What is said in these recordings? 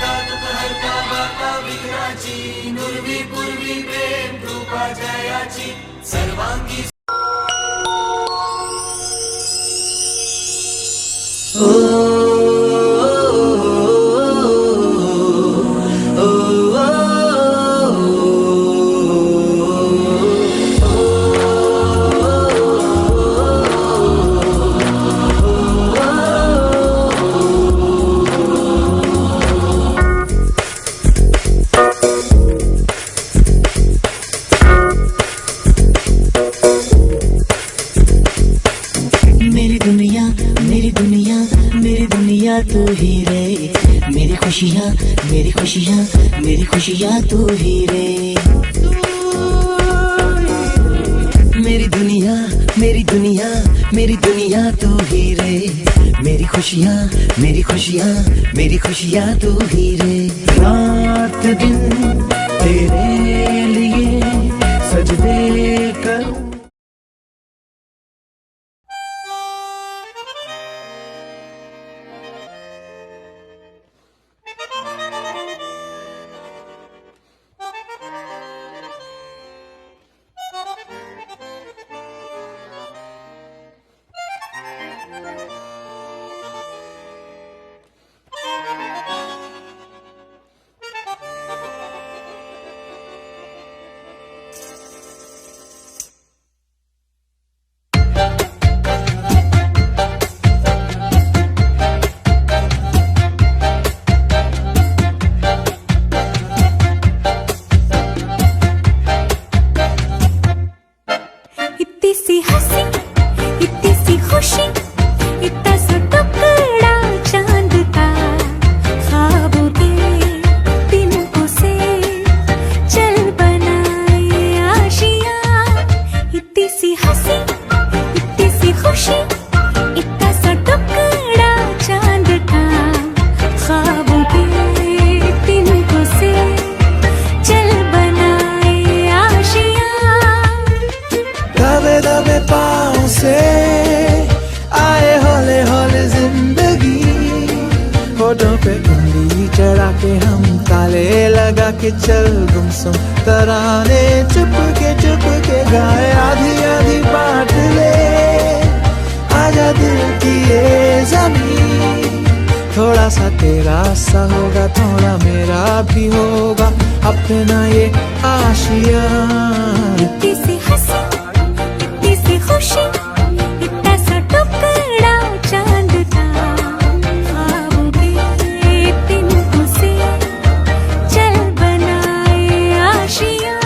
हरता दुःख हरता वार्ता विघ्नाची नुरवी पूर्वी प्रेम कृपा जयाची सर्वांगी तू ही रे, मेरी खुशियाँ मेरी खुशियाँ मेरी खुशियाँ तू ही रे। मेरी दुनिया मेरी दुनिया मेरी दुनिया तू ही रे, मेरी खुशियाँ मेरी खुशियाँ मेरी खुशियाँ तू ही रे। रात दिन तेरे लिए सजदे करूं। आए हौले हौले जिंदगी, होठों पे उंगली चढ़ा के हम ताले लगा के चल गुमसुम तराने चुप के गाए। आधी आधी बांट ले आजा दिल की ये ज़मीन, थोड़ा सा तेरा सा होगा थोड़ा मेरा भी होगा अपना ये आशिया। इतनी सी हंसी इतनी सी खुशी इतना सा टुकड़ा चांद का, ख्वाबों के तिनकों से चल बनाए Asia.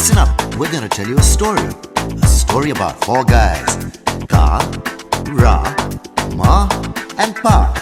Listen up, we're gonna tell you a story about 4 guys, Ka, Ra, Ma and Pa.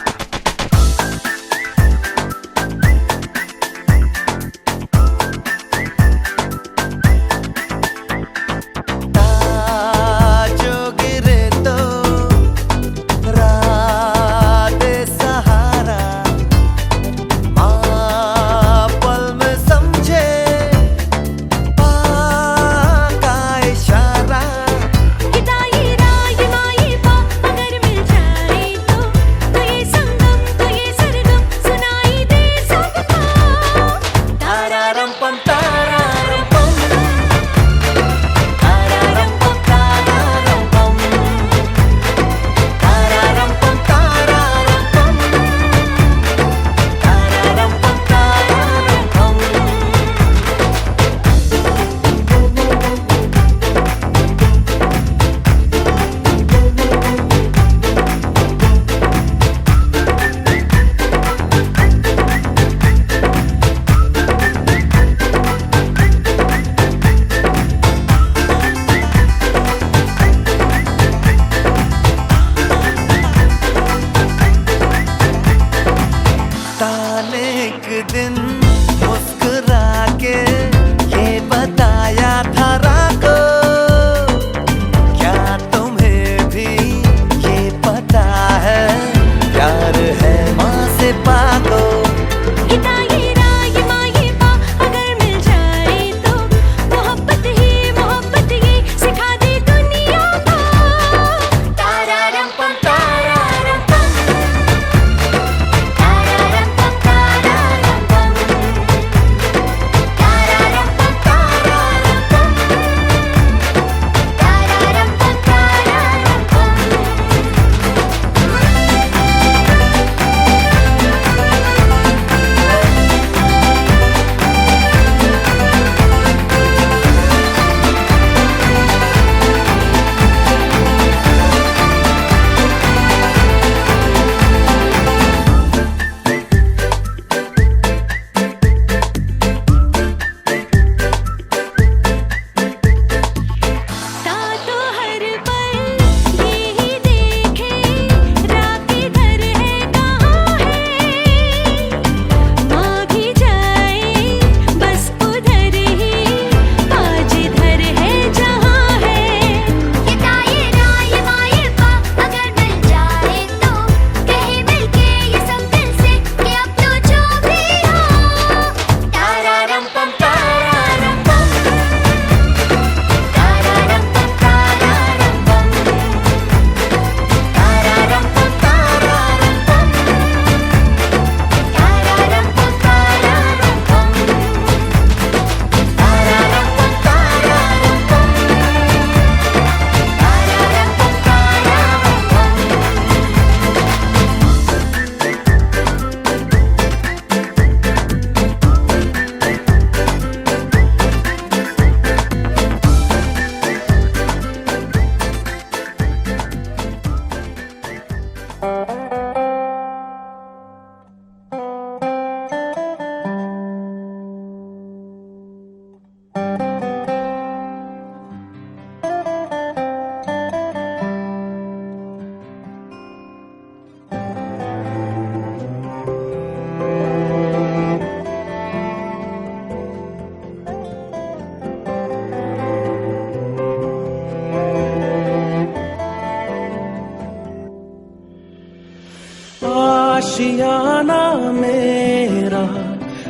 आशियाना मेरा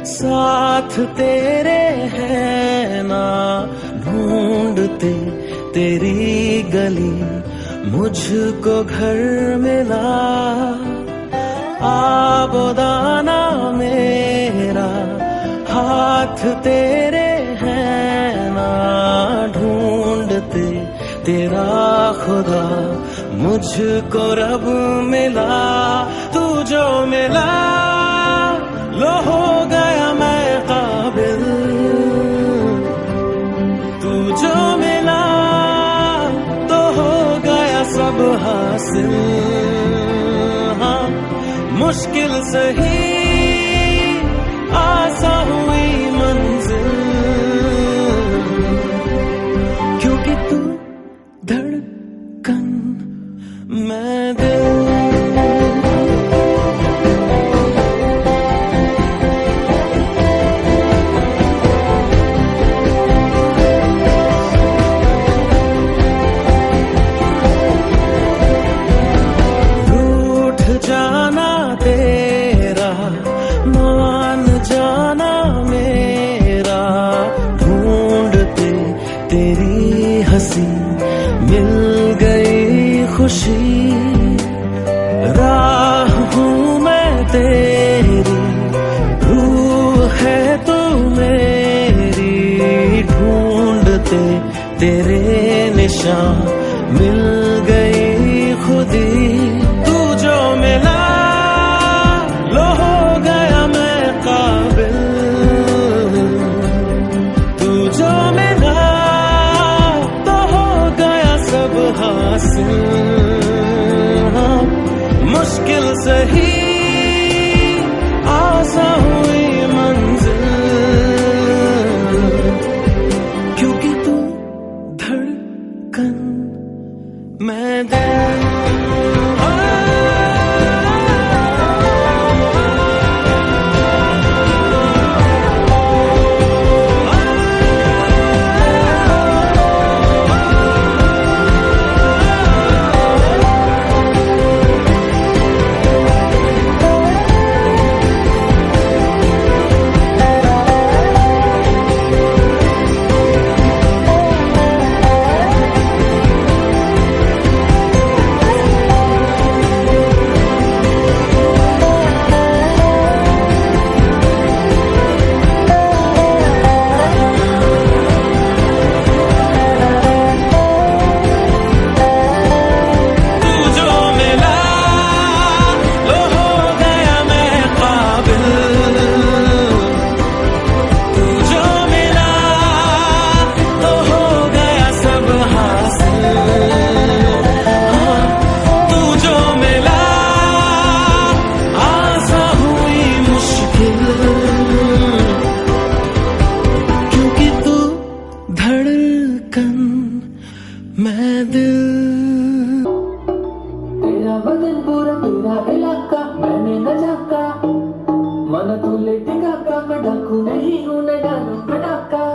साथ तेरे है ना, ढूंढते तेरी गली मुझको घर मिला। आबोदाना मेरा हाथ तेरे है ना, ढूंढते तेरा खुदा मुझको रब मिला। तू जो मिला लो हो गया मैं काबिल, तू जो मिला तो हो गया सब हासिल। हाँ मुश्किल सही आसान हुई मंजिल, तेरी हंसी मिल गई खुशी, राह हूँ मैं तेरी, रूह है तू मेरी, ढूंढते तेरे निशान मिल गई खुदी। तू जो मिला लो हो गया मैं काबिल, तू जो मिला तो हो गया सब हासिल। मुश्किल सही आसान हुई मंजिल, क्योंकि तू धड़कन मैं दिल। मैं दिल। तेरा बदन पूरा तेरा इलाका मैंने न झाका, माना तू लेटेगा का, मैं डाकू नहीं हूँ न डालू पटाखा।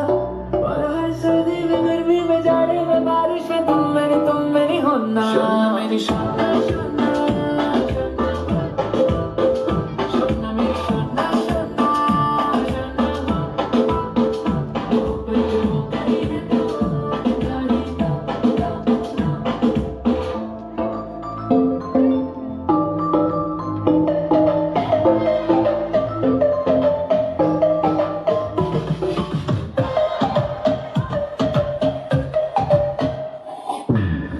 पर हर सर्दी में गर्मी में जाड़े में बारिश में तुम मेरी होना, शोना मेरी शोना शोना शोना मेरी शोना शोना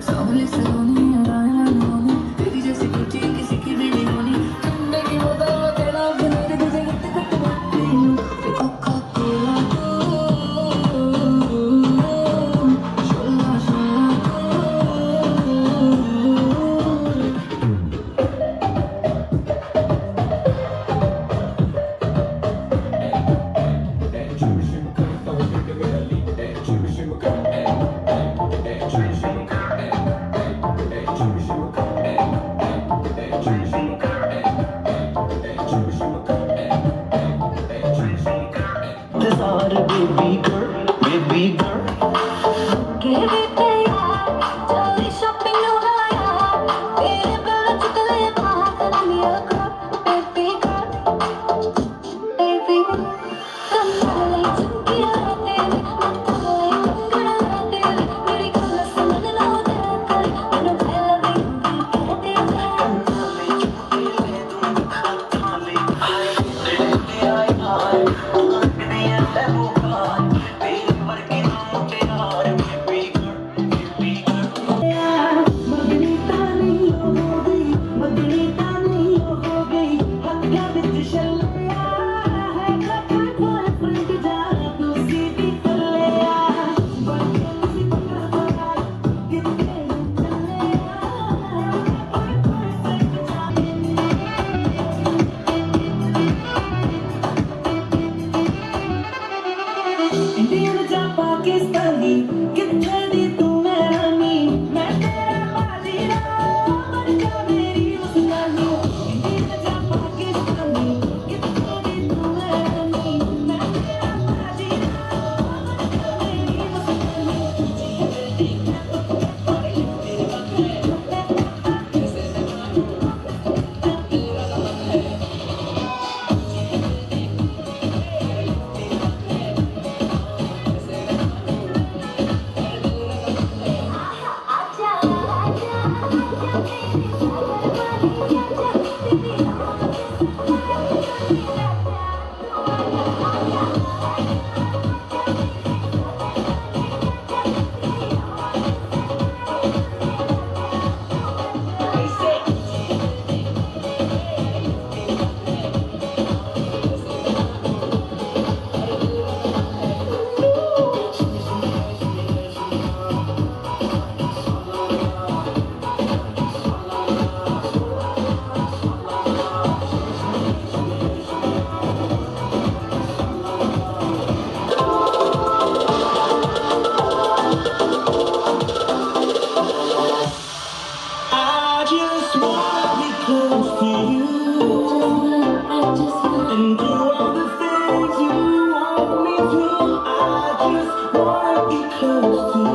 सामने से होनी रायना होनी, तेरी जैसी कुर्ती किसी की भी नहीं होनी। ठंडे की बोतल में तेरा बिना तुझे कितने कट बाती हूँ, कोका कोला शोला इंडियन जा पाकिस्तानी कितने दी तू रानी, मैं तेरा बाजीराव बन जा मेरी उस्तानी। इंडियन जा पाकिस्तानी कितने दी तू रानी, मैं तेरा बाजीराव बन जा मेरी उस्तानी।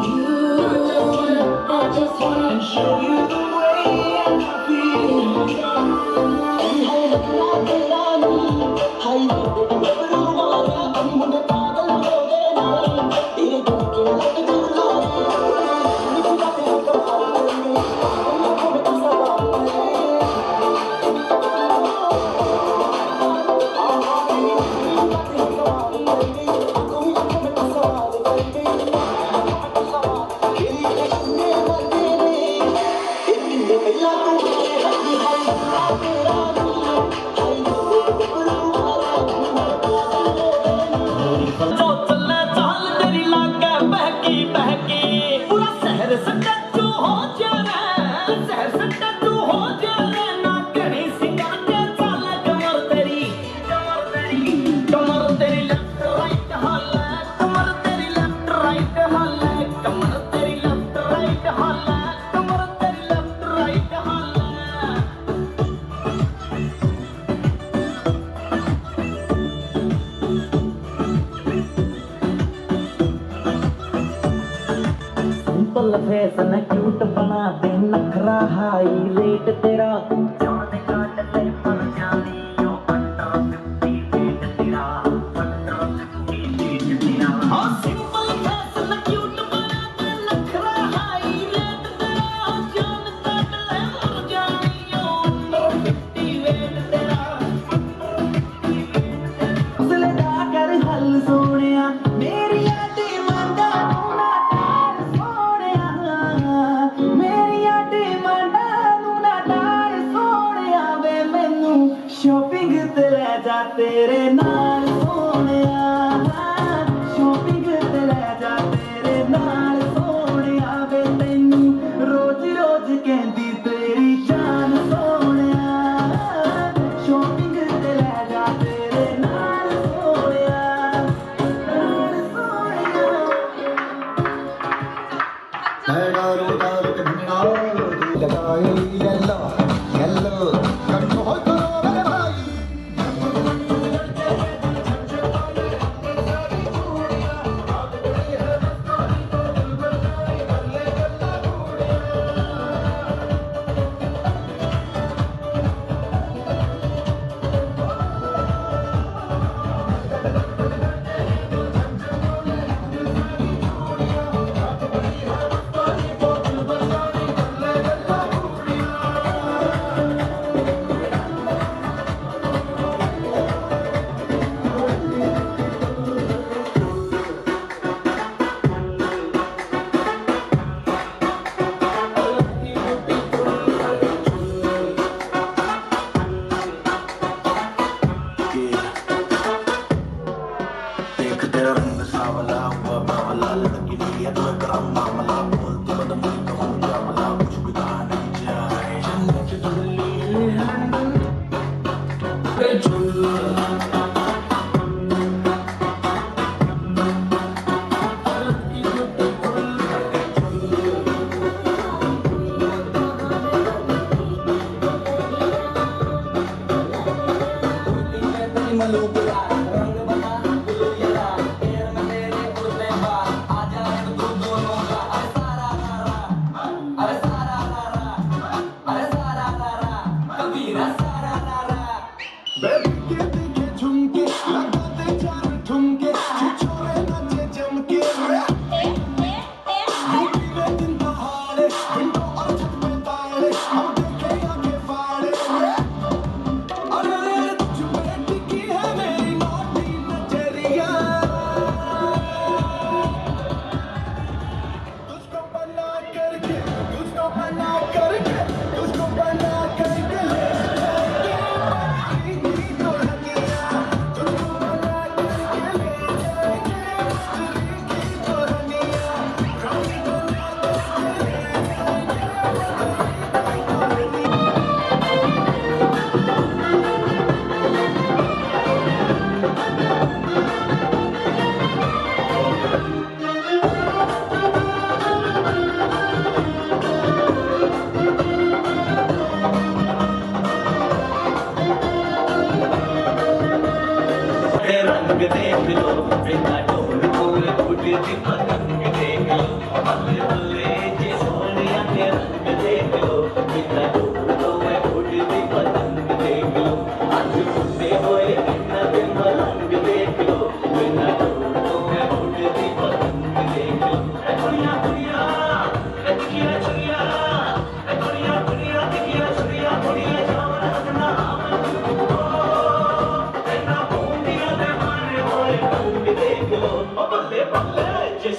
I just wanna show you the way I feel. And hold it like a line. How you do it, never do what I'm gonna pagal ho gaya. Tere dil ke lag jula. It's not a kamal mein, आँखों में तो सवाल है. जो चले चाल तेरी लागे बहकी बहकी पूरा शहर से टट्टू हो जा रे शहर से टट्टू हो जा रे ना कहीं सिंगर के चाले कमर तेरी लेफ्ट राइट हाले कमर तेरी लेफ्ट राइट हाले कमर तेरी लेफ्ट राइट हाले कमर तेरी लेफ्ट राइट हाले सिंपल फेस न क्यूट बना दे नखरा हाई रेट तेरा जाने काट ले पर जानी यो अंडर 50 वेट तेरा अंडर 50 वेट तेरा हाँ सिंपल फेस न क्यूट बना दे नखरा हाई रेट तेरा जाने काट ले पर जानी यो अंडर 50 वेट तेरा उसले दा कर हल सोनिया मेरी आटी मंदा तू ना टार सोनिया मेरी आटी मंदा तू ना टार सोनिया वे मैनू शॉपिंग ते ले जा तेरे नाल सोनिया शॉपिंग ते ले जा तेरे नाल सोनिया वे तैनू रोज रोज कहंदी तेरी जान सोनिया शॉपिंग ते ले जा तेरे नाल सोनिया देख तेरा रंग सावला हुआ बावला लड़की नीयत में गरम मामला बोलती बदमनी तो हो जावला कुछ भी कहा नहीं जाए जन्नत दिल्ली है झूला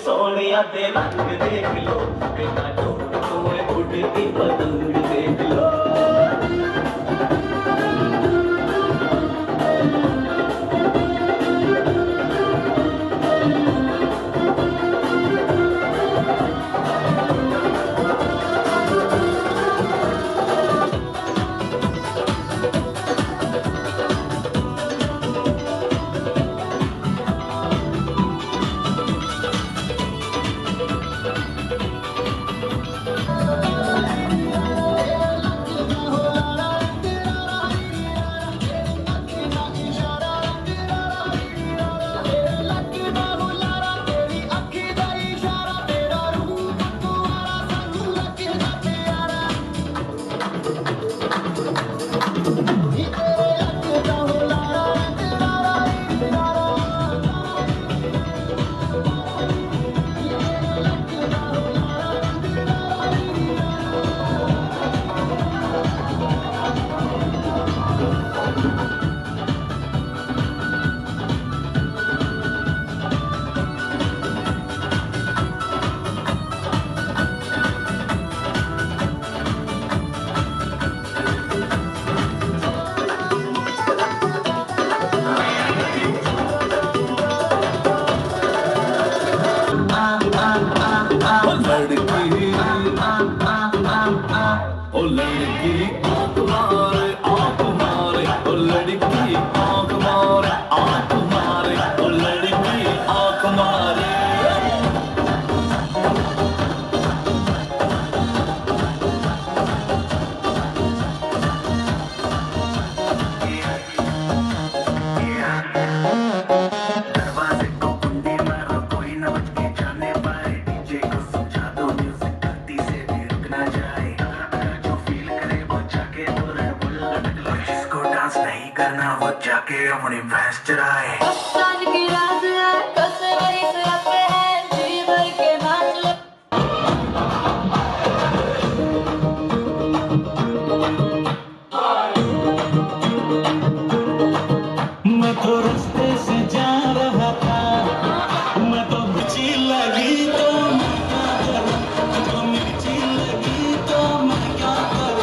सोनिया दे रंग देख लो, बिना डोर कोई उड़ती पतंग देख लो। जाके अपनी भैंस चराए। कान की रात है, कसर इस रात पे है, जी भर के नाच ले। मैं तो रास्ते से जा रहा था, मैं तो मिर्ची लगी तो मैं क्या करूं, तो मिर्ची लगी तो मैं क्या करूं।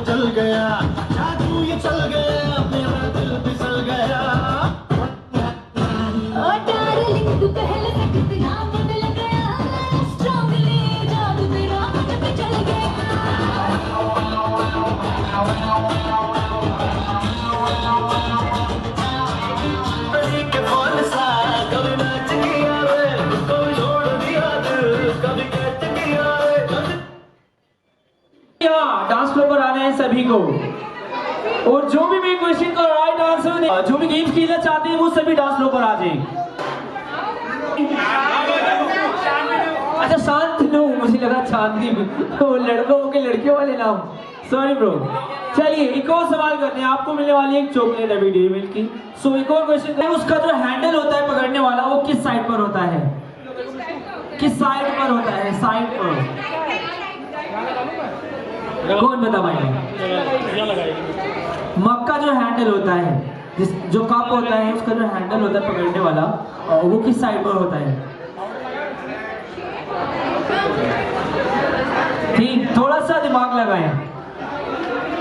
चल गया जादू ये चल गया, मेरा दिल फिसल गया। ओ डार्लिंग तू पहले से कितना बदल गया, स्ट्रांगली जादू तेरा मुझ पे चल गया। के फूल सा कभी नाच किया रे, कभी छोड़ दिया दिल, कभी कैच किया रे। डांस फ्लोर पर आना है सभी को, और जो भी मेरे क्वेश्चन का राइट आंसर दे, जो भी गेम्स खेलना चाहते हैं वो सभी डांस फ्लोर पर आ जाएं। अच्छा शांत नो, मुझे लगा चांदनी वो लड़कों के लड़कियों वाले नाम, सॉरी ब्रो। चलिए एक और सवाल करते हैं, आपको मिलने वाली एक चॉकलेट अभी डेयरी मिल्क की। सो एक और क्वेश्चन है, उसका जो हैंडल होता है पकड़ने वाला वो किस साइड पर होता है, किस साइड पर होता है, साइड पर कौन बता पाएगा? मग का जो हैंडल होता है, जिस जो कप होता है उसका जो हैंडल होता है पकड़ने वाला, वो किस साइड पर होता है? ठीक, थोड़ा सा दिमाग लगाएं,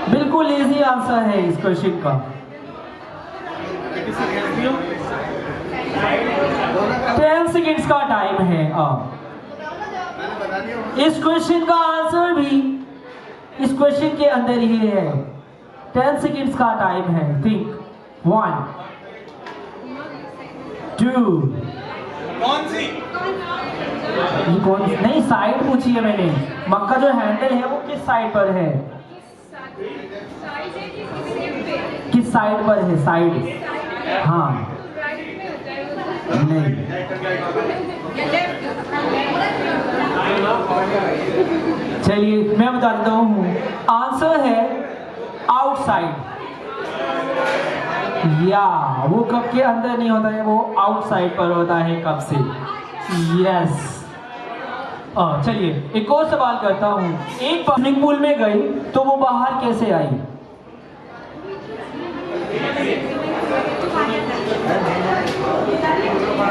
बिल्कुल इजी आंसर है इस क्वेश्चन का। 10 सेकेंड्स का टाइम है। इस क्वेश्चन का आंसर भी इस क्वेश्चन के अंदर ही है। 10 सेकेंड्स का टाइम है। थिंक 1 2 कौन सी? ये कौन नहीं, साइड पूछी है मैंने। मक्का जो हैंडल है वो किस साइड पर है? किस साइड पर है? साइड, हाँ नहीं। चलिए मैं बता देता हूँ, आंसर है आउटसाइड। या वो कप के अंदर नहीं होता है, वो आउटसाइड पर होता है कप से। यस। चलिए एक और सवाल करता हूँ। एक स्विमिंग पूल में गई तो वो बाहर कैसे आई?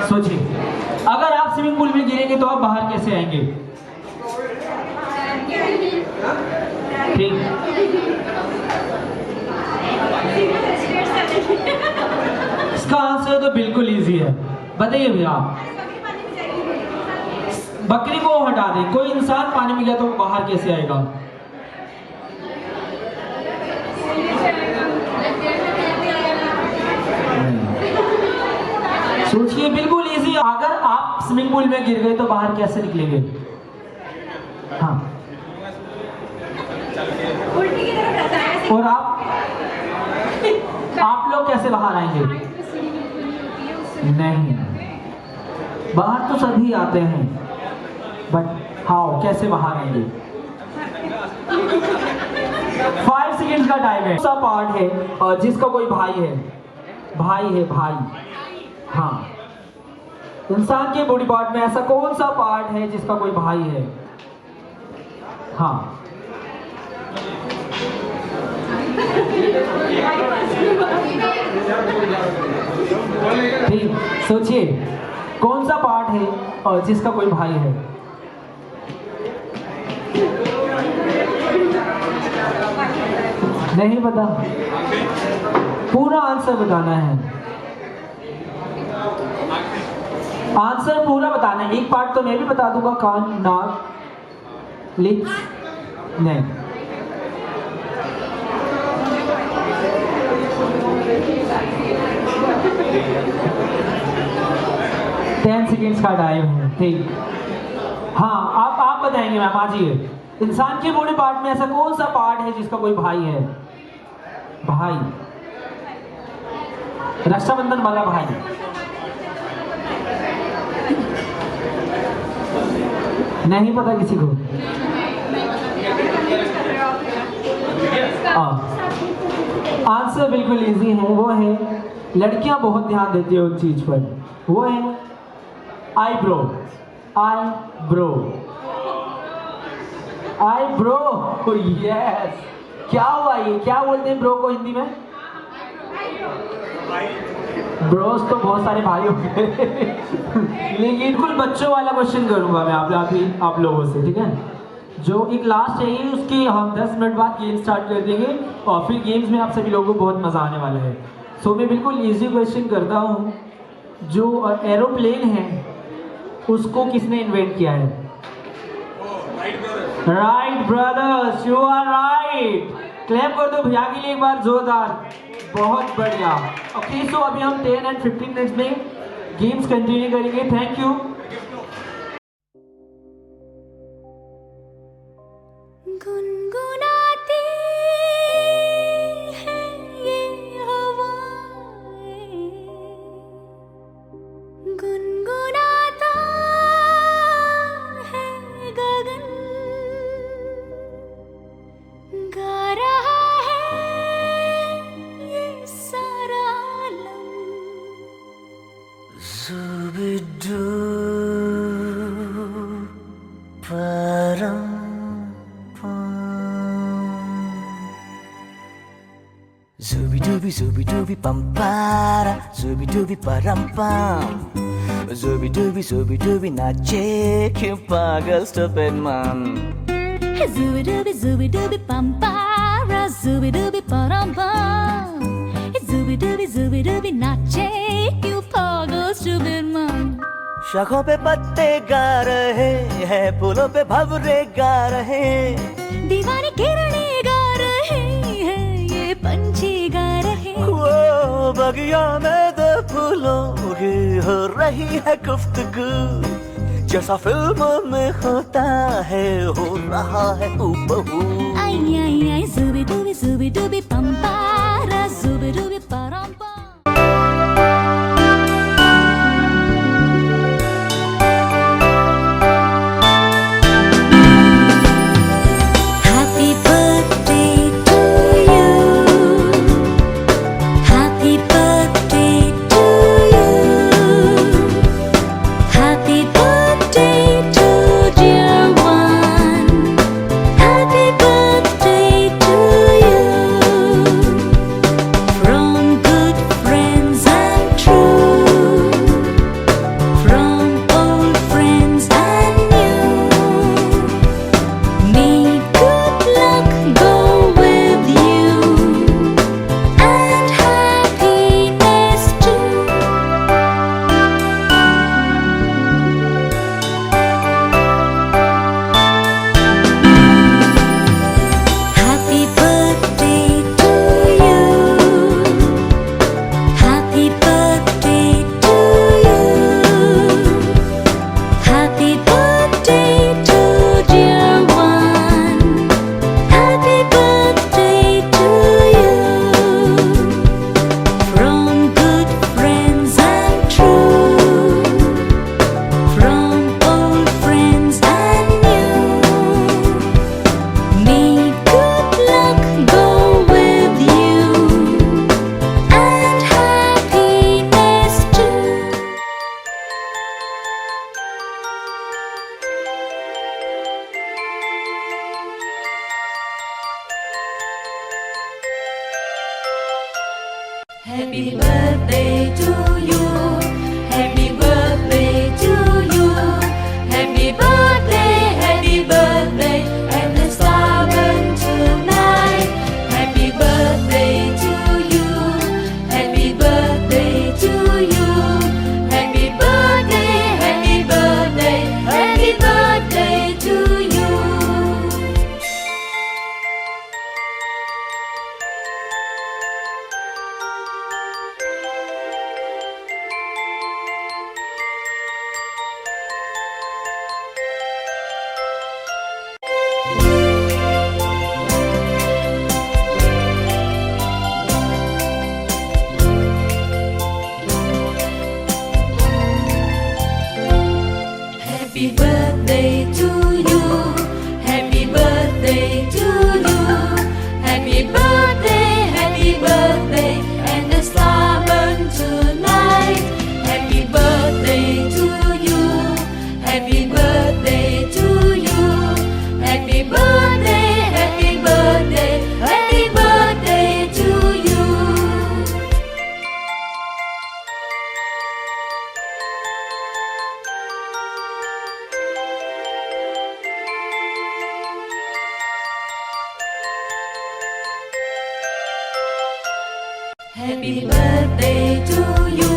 सोचिए, अगर आप स्विमिंग पूल में गिरेंगे तो आप बाहर कैसे आएंगे? ठीक, इसका आंसर तो बिल्कुल इजी है। बताइए भैया, बकरी को हटा दे, कोई इंसान पानी में गया तो बाहर कैसे आएगा? सोचिए, बिल्कुल इजी। अगर आप स्विमिंग पूल में गिर गए तो बाहर कैसे निकलेंगे? हाँ, और आप लोग कैसे बाहर आएंगे? नहीं, बाहर तो सभी आते हैं, बट हाउ, कैसे बाहर आएंगे? 5 सेकेंड्स का टाइम है। सा पार्ट है और जिसका कोई भाई है, भाई। हाँ, इंसान के बॉडी पार्ट में ऐसा कौन सा पार्ट है जिसका कोई भाई है? हाँ, ठीक, सोचिए कौन सा पार्ट है और जिसका कोई भाई है? नहीं पता? पूरा आंसर बताना है। आंसर पूरा बताना है। एक पार्ट तो मैं भी बता दूंगा, कान, नाक, लिप्स। नहीं, सेकेंड्स का टाइम है। ठीक, हाँ, आप बताएंगे मैम। आजिए, इंसान के बॉडी पार्ट में ऐसा कौन सा पार्ट है जिसका कोई भाई है? भाई, रक्षाबंधन वाला भाई। नहीं पता किसी को? आंसर बिल्कुल इजी है। वो है, लड़कियां बहुत ध्यान देती है उस चीज पर, वो है आईब्रो। यस। क्या हुआ ये? क्या बोलते हैं ब्रो को हिंदी में? ब्रोस तो बहुत सारे भाई हो गए। लेकिन बिल्कुल बच्चों वाला क्वेश्चन करूंगा मैं आप लोगों से, ठीक है? जो एक लास्ट है उसकी हम 10 मिनट बाद गेम स्टार्ट कर देंगे और फिर गेम्स में आप सभी लोगों को बहुत मजा आने वाला है। सो मैं बिल्कुल इजी क्वेश्चन करता हूँ। जो एरोप्लेन है उसको किसने इन्वेंट किया है? Wright brothers, you are right. Clap कर दो भैया के लिए एक बार जोरदार। बहुत बढ़िया। ओके, सो अभी हम 10 और 15 मिनट्स में गेम्स कंटिन्यू करेंगे। Thank you. गुनगुनाती है ये हवाएं, गुनगुनाता है गगन, गा रहा है ये सारा आलम। Zubidu param Zubi pampara, zubi param pam, zubi nache que pagal stupid man. Zubi pampara, zubi param pam, zubi nache क्यों पागल stupid man. शाखों पे पत्ते गा रहे हैं, फूलों पे भंवरे गा रहे, दीवानी किरणें गा रहे हैं, ये बगिया में दो फूलों की हो रही है गुफ्तगू, जैसा फिल्मों में होता है हो रहा है हूबहू। Ay, ay, ay, zubi dubi pampara, zubi dubi parampa. Happy birthday to you. Happy birthday to you. Happy birthday to dear one. Happy birthday to you. From good friends and true. From old friends and new. May good luck go with you and happiness too. Happy birthday to you. Happy birthday to you. Happy birthday to dear one. Happy birthday to you. From good friends and true. From old friends and new. May good luck go with you and happiness too. Happy birthday to you. Happy birthday to you. Happy birthday, and the star burn tonight. Happy birthday to you. Happy birthday to you. Happy birthday, happy birthday to you. Happy birthday to you. Happy birthday to you. Happy birthday, and the star burn tonight. Happy birthday to you. Happy birthday to you. Happy birthday to you. Happy birthday to you.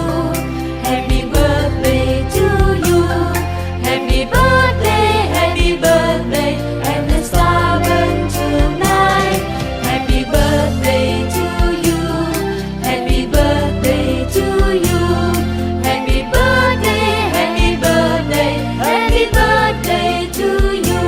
Happy birthday to you. Happy birthday, and the star burn tonight. Happy birthday to you. Happy birthday to you. Happy birthday to you.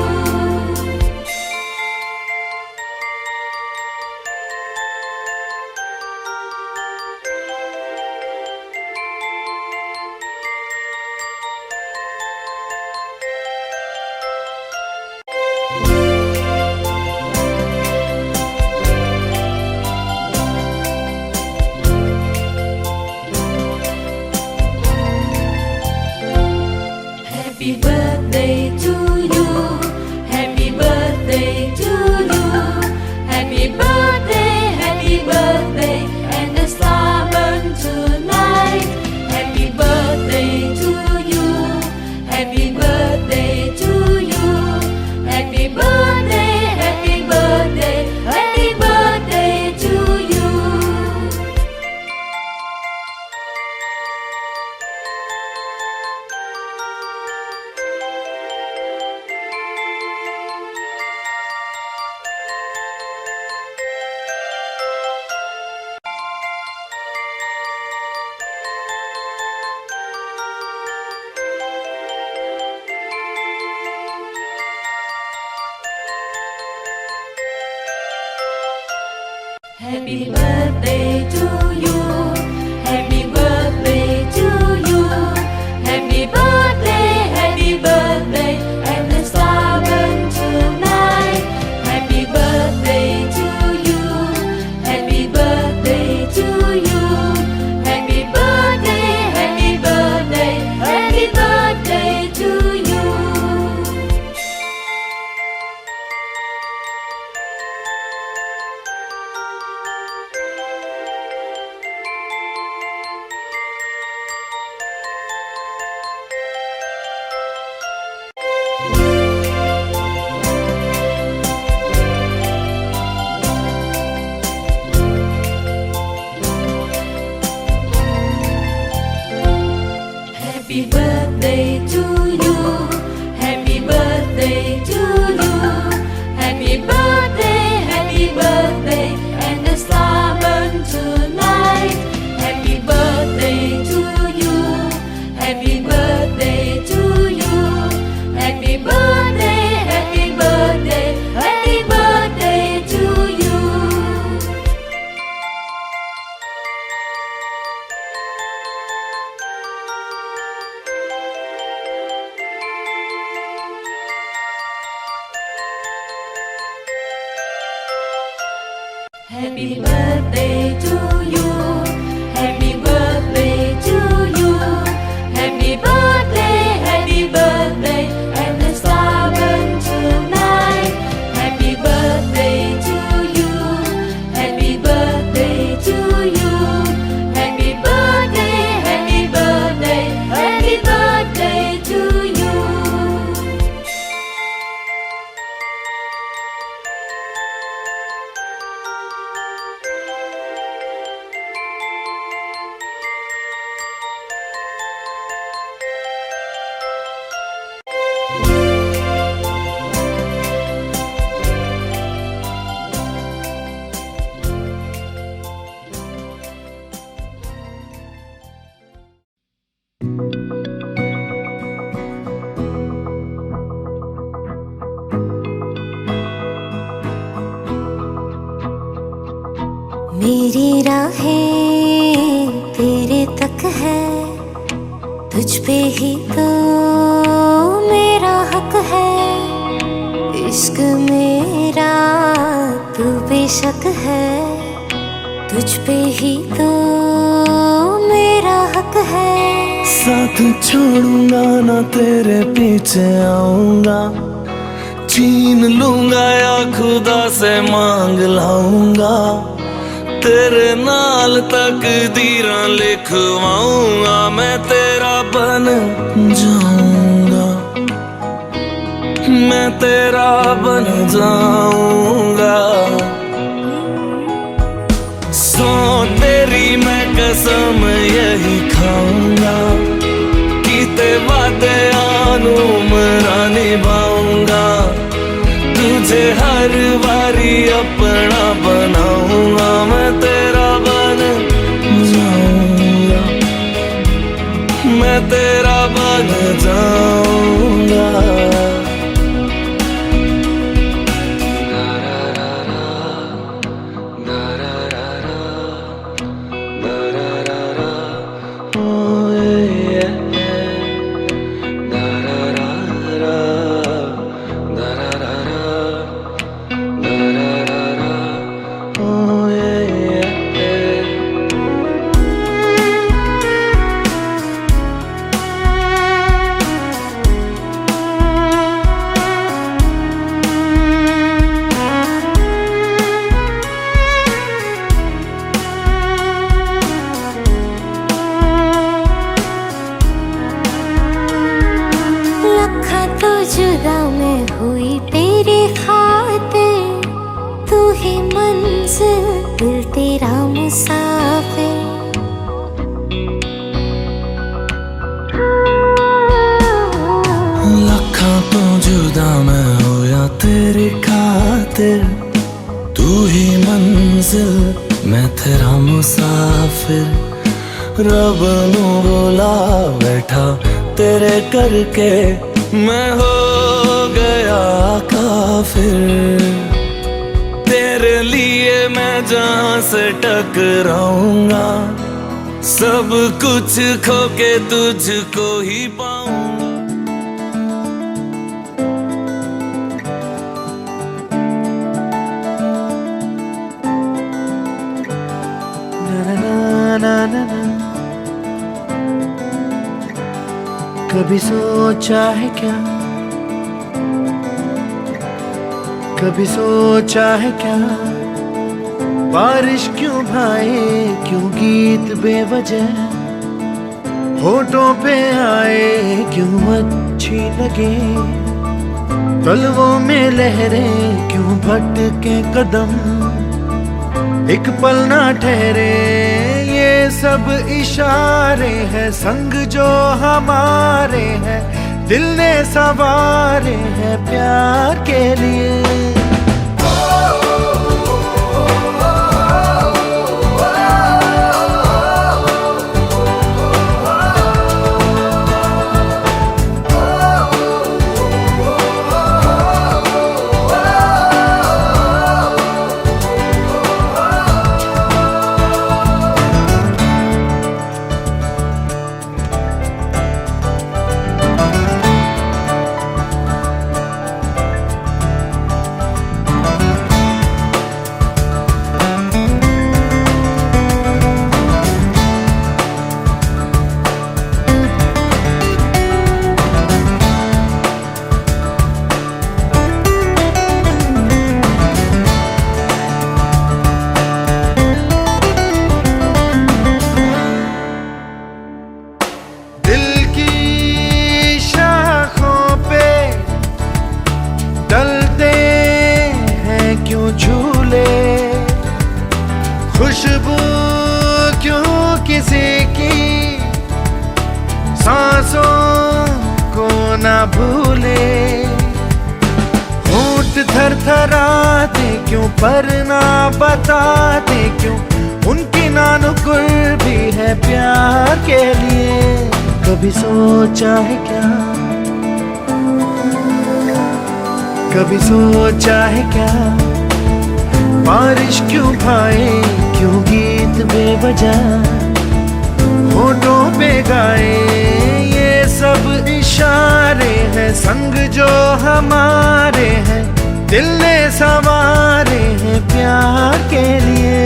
Happy birthday to you. Happy birthday to you. Happy birthday, happy birthday, and the star burn tonight. Happy birthday to you. Happy birthday to you. Happy birthday, happy birthday, happy birthday to you. Happy birthday to you. Happy birthday to you. Happy birthday, and the star burn tonight. Happy birthday to you. Happy birthday to you. Happy birthday, happy birthday, happy birthday to you. Happy birthday to you. Happy birthday to you. Happy birthday, and the star burn tonight. Happy birthday to you. Happy birthday to you. Happy birthday, happy birthday, happy birthday to you. मेरी राहें तेरे तक है, तुझ पे ही तो मेरा हक है। इश्क मेरा तू बेशक है, तुझ पे ही तो मेरा हक है। साथ छोड़ूंगा ना तेरे पीछे आऊंगा, छीन लूंगा या खुदा से मांग लाऊंगा। तेरे नाल तकदीरां लिखवाऊंगा, मैं तेरा बन जाऊंगा, मैं तेरा बन जाऊंगा। सो तेरी मैं कसम यही खाऊंगा, कीते वादे आनू मरा निभाऊंगा। तुझे हर बारी अपना बनाऊंगा, मैं तेरा बन जाऊंगा, मैं तेरा बन जाऊंगा। जुदा मैं हुई तेरे खातिर, तू ही मंजिल दिल तेरा मुसाफिर। लखां तो जुदा मैं होया तेरी खातिर, तू ही मंजिल मैं तेरा मुसाफिर। रब नू बोला बैठा तेरे करके, मैं हो गया काफिर। तेरे तेरे लिए मैं जहां से टकराऊंगा, सब कुछ खो के तुझको ही पाऊंगा। कभी सोचा है क्या, कभी सोचा है क्या, बारिश क्यों भाए, क्यों गीत बेवजह होठों पे आए, क्यों अच्छी लगे तलवों में लहरें, क्यों भटके कदम एक पल ना ठहरे। ये सब इशारे हैं संग जो हमारे हैं, दिल ने सवारे हैं प्यार के लिए। खुशबू क्यों किसी की सांसों को ना भूले, होंठ थरथराते क्यों पर ना बताते क्यों, उनकी नानुकुर भी है प्यार के लिए। कभी सोचा है क्या, कभी सोचा है क्या, बारिश क्यों भाए, क्यों गीत बेवजह होठों पे गाए। ये सब इशारे हैं संग जो हमारे हैं, दिल ने संवारे हैं प्यार के लिए।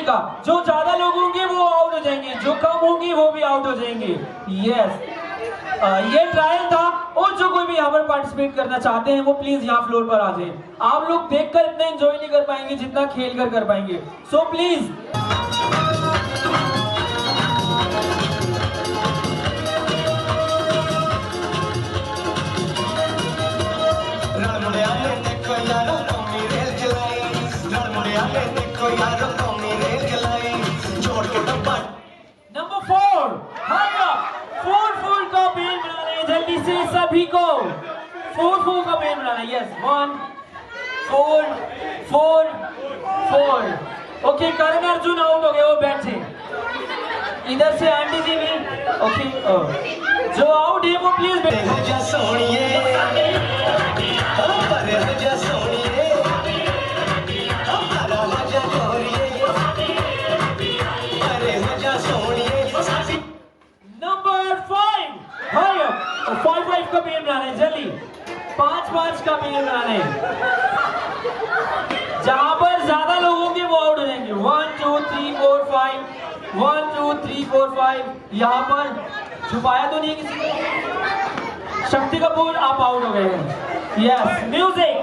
का, जो ज्यादा लोग होंगे वो आउट हो जाएंगे, जो कम होंगे वो भी आउट हो जाएंगे। यस, ये ट्रायल था, और जो कोई भी यहाँ पर पार्टिसिपेट करना चाहते हैं वो प्लीज यहाँ फ्लोर पर आ जाए। आप लोग देखकर इतना एंजॉय नहीं कर पाएंगे जितना खेल कर पाएंगे, so please. Number 4, hurry up, 4 का बेल बनाना है जल्दी से सभी को, 4 का बेल बनाना है। Yes, 1 4 4 4। Okay, Karan Arjun out हो गए, वो बैठे इधर से। आंटी जी भी ओके, जो आउट है वो प्लीज बैठे। नंबर 5, hurry up, 5 का बेल बनाना है जल्दी, 5 का बेल बनाना है। जहां पर ज्यादा लोग होंगे वो आउट हो जाएंगे। 1 2 3 4 5, 1 2 3 4 5। यहाँ पर छुपाया तो नहीं किसी को? शक्ति कपूर, आप आउट हो गए हैं। Yes, music.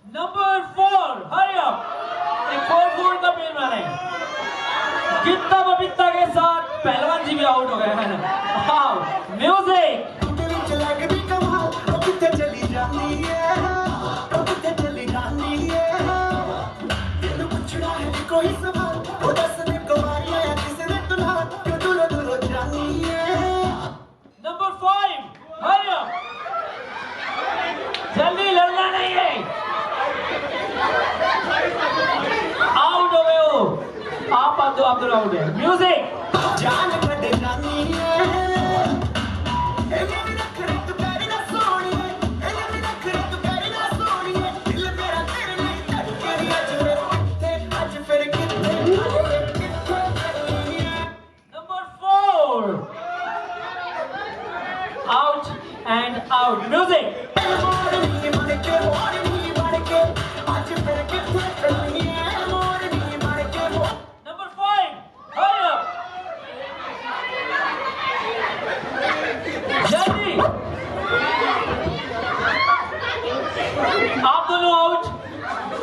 Number 4, hurry up, 4 का बेल बनाना है। कितना बबीता के साथ पहलवान जी भी आउट हो गए हैं। हाँ, म्यूजिक। नंबर 5, hurry up, जल्दी, लड़ना नहीं है। आउट हो गए हो आप, आप दोनों आउट है। Music. Number 4 out and out. Music. Number 5, hurry up, जल्दी। आप दोनों आउट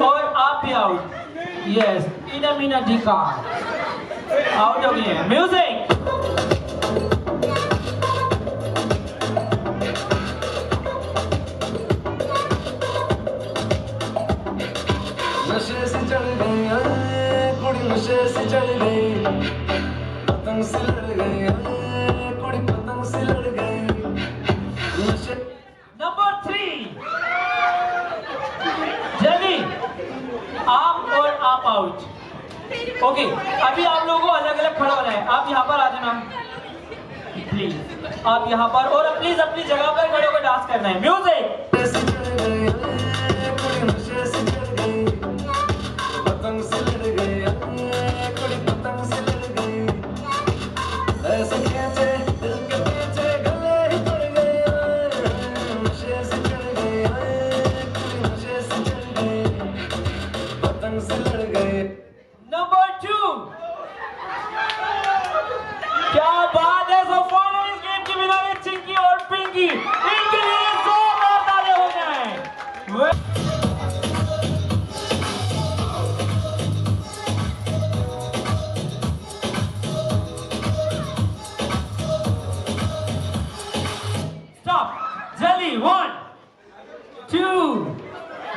और आप भी आउट। यस, इनामीना ढिका आउट हो गई है। म्यूजिक। नशे से चढ़ गई कुड़ी, नशे से चढ़ गई, पतंग से लड़ गई कुड़ी, पतंग से लड़ गई। नंबर 3, जल्दी, आप और आप आउट। ओके, अभी आप लोगों को अलग अलग खड़ा होना है। आप यहाँ पर आ जाना प्लीज, आप यहाँ पर, और प्लीज अपनी जगह पर खड़े होकर डांस करना है। म्यूजिक। पतंग से लड़ गई कुड़ी, पतंग से लड़ गई, ऐसे खींचे दिल के पीछे गले ही पड़ गए, नशे से चढ़ गई कुड़ी, नशे से चढ़ गई, पतंग से लड़ गए। नंबर 2, क्या बात है। सो फाइनल इस गेम की विनर है चिंकी और पिंकी। इनके लिए जोरदार तालियां हो जाएं। स्टॉप, जल्दी। 1 2,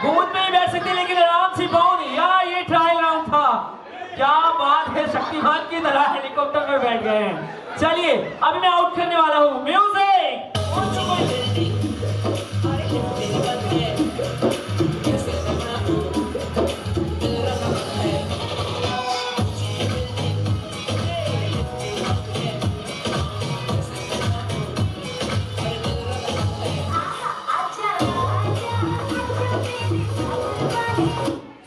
गोद में ही बैठ सकते लेकिन आराम से पाओ नहीं। यार ये ट्रायल राउंड था, क्या बात है, शक्तिमान की तरह हेलीकॉप्टर में बैठ गए हैं। चलिए अभी मैं आउट करने वाला हूँ। म्यूजिक।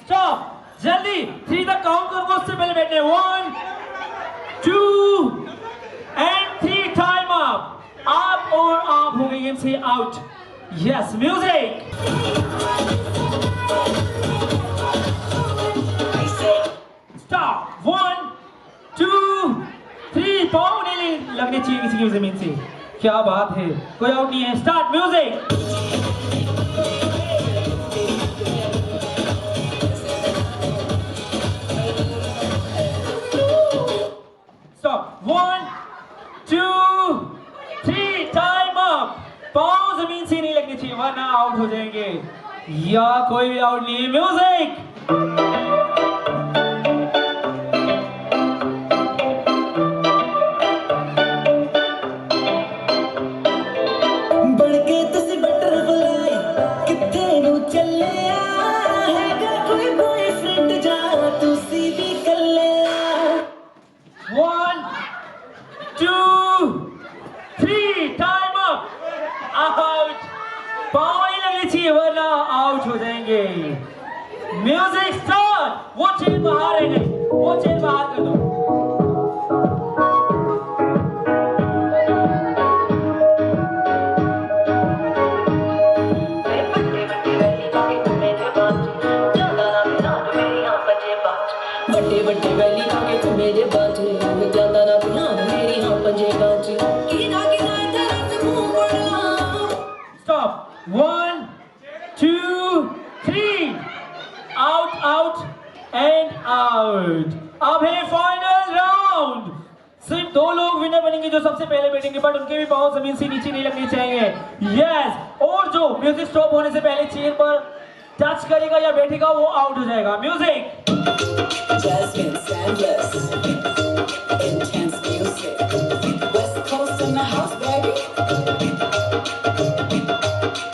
स्टॉप, जल्दी 3 तक काउंट करो, उससे पहले बैठने। 1 2 and 3 टाइम अप. आप और आप हो गए गेम से आउट. Yes music. स्टॉप. 1 2 3. पाँव नहीं लगने चाहिए किसी की जमीन से. क्या बात है. कोई आउट नहीं है. Start music. Stop. 1 2 3 time up. पाँव जमीन से नहीं लगने चाहिए वरना आउट हो जाएंगे. या कोई भी आउट नहीं है. म्यूजिक. बढ़के तुसी बटरफ्लाई किथे नु चले हैगा कोई बॉयफ्रेंड जा तुसी भी कल्ले. 1 2 3 टाइम अप. आउट. पाँव नहीं लगने चाहिए वरना आउट हो जाएंगे. Music start. वो चेन बाहर है नहीं. वो चेन बाहर कर दो. बड़े बड़े वैली आके तू मेरे बाजे ज्यादा ना ध्यान मेरी हाँ पंजे बाजे कीना कीना तेरा मुंह बड़ा. Stop. 1 2 3. Out out and out. अब है फाइनल राउंड. सिर्फ 2 लोग विनर बनेंगे जो सबसे पहले बैठेंगे, बट उनके भी पाँव जमीन से नीचे नहीं लगने चाहिए. यस. और जो म्यूजिक स्टॉप होने से पहले चेयर पर टच करेगा या बैठेगा वो आउट हो जाएगा. Music. Jasmine Sandless, intense music, West Coast in the house, baby.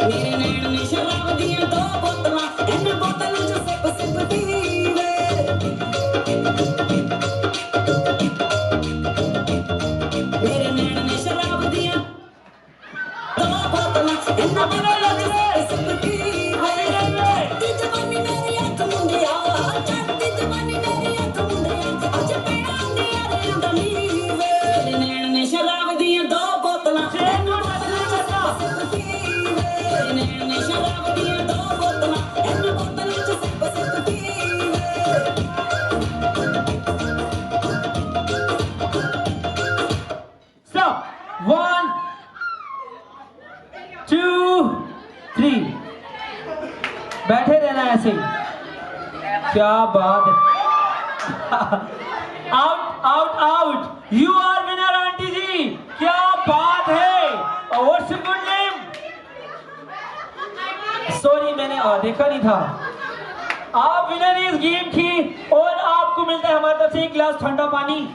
मेरे नैन ने शराब दिया 2 बोतलां, इन बोतलों च सिप सिप पीवे. मेरे नैन ने शराब दिया 2 बोतलां, इन बोतलों च सिप सिप पीवे. दी जवानी मेरी अख मुंडिया, चढ़ती जवानी मेरी अख मुंडिया, अज पेड़ा दिया रे अंदलीवे. मेरे नैन ने शराब दिया 2 बोतलां, इन बोतलों च सिप सिप पीवे. मेरे नैन ने शराब दिया 2 बोतलां, इन बोतलों च सिप सिप पीवे. स्टॉप. 1 2 3. बैठे रहना ऐसे ही. क्या बात है. Out out out. You are winner aunty ji. क्या बात है. What's your good name. Sorry मैंने देखा नहीं था. आप विनर इस गेम की और आपको मिलता है हमारी तरफ से 1 गिलास ठंडा पानी.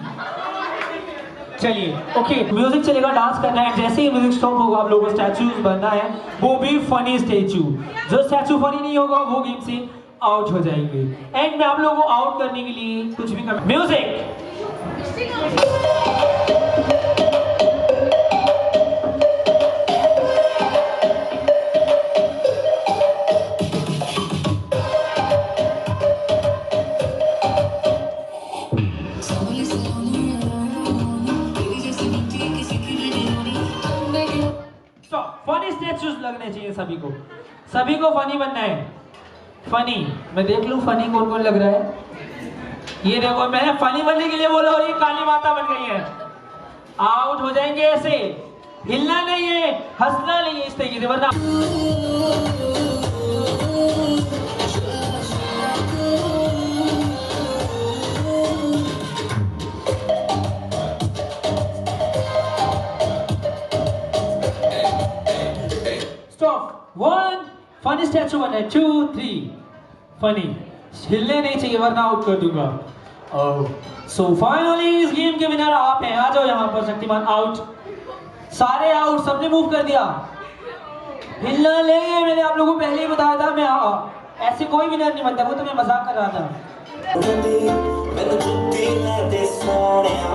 चलिए ओके. म्यूजिक चलेगा, डांस करना है. जैसे ही म्यूजिक स्टॉप होगा आप लोगों को स्टैचूज बनना है, वो भी फनी स्टैचू. जो स्टैचू फनी नहीं होगा वो गेम से आउट हो जाएंगे. एंड में आप लोगों को आउट करने के लिए कुछ भी कर. म्यूजिक. फनी स्टैचूज लगने चाहिए सभी को. सभी को फनी बनना है. फनी. मैं देख लूं फनी कौन कौन लग रहा है. ये देखो मैंने फनी बनने के लिए बोला और ये काली माता बन गई है. आउट हो जाएंगे ऐसे. हिलना नहीं है, हंसना नहीं है इस तरीके से वरना. स्टॉप. 1 फनी स्टैचू बनना है. 2 3 फनी. हिलने नहीं चाहिए वरना आउट कर दूंगा. सो फाइनली इस गेम के विनर आप हैं. आ जाओ यहाँ पर. शक्तिमान आउट. सारे आउट. सबने मूव कर दिया. हिलना नहीं. मैंने आप लोगों को पहले ही बताया था. मैं ऐसे कोई विनर नहीं बनता. वो तो मैं मजाक कर रहा था. मैंने जुत्ती ले दे सोनिया,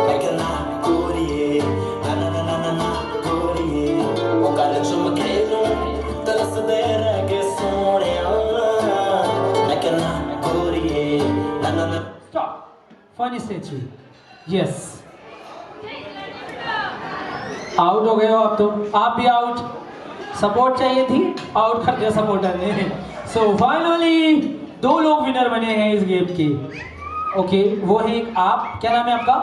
मैं कहना गोरिये, ना ना ना ना ना गोरिये, वो काले चुम खेलूं, तरस दे रह के सोनिया, मैं कहना गोरिये, ना ना ना. Stop. Funny statue, yes. Out हो गए हो आप तो, आप भी आउट। सपोर्ट चाहिए थी, आउट कर दिया सपोर्टर ने। सो फाइनली 2 लोग विनर बने हैं इस गेम के। ओके, वो है एक आप, क्या नाम है आपका?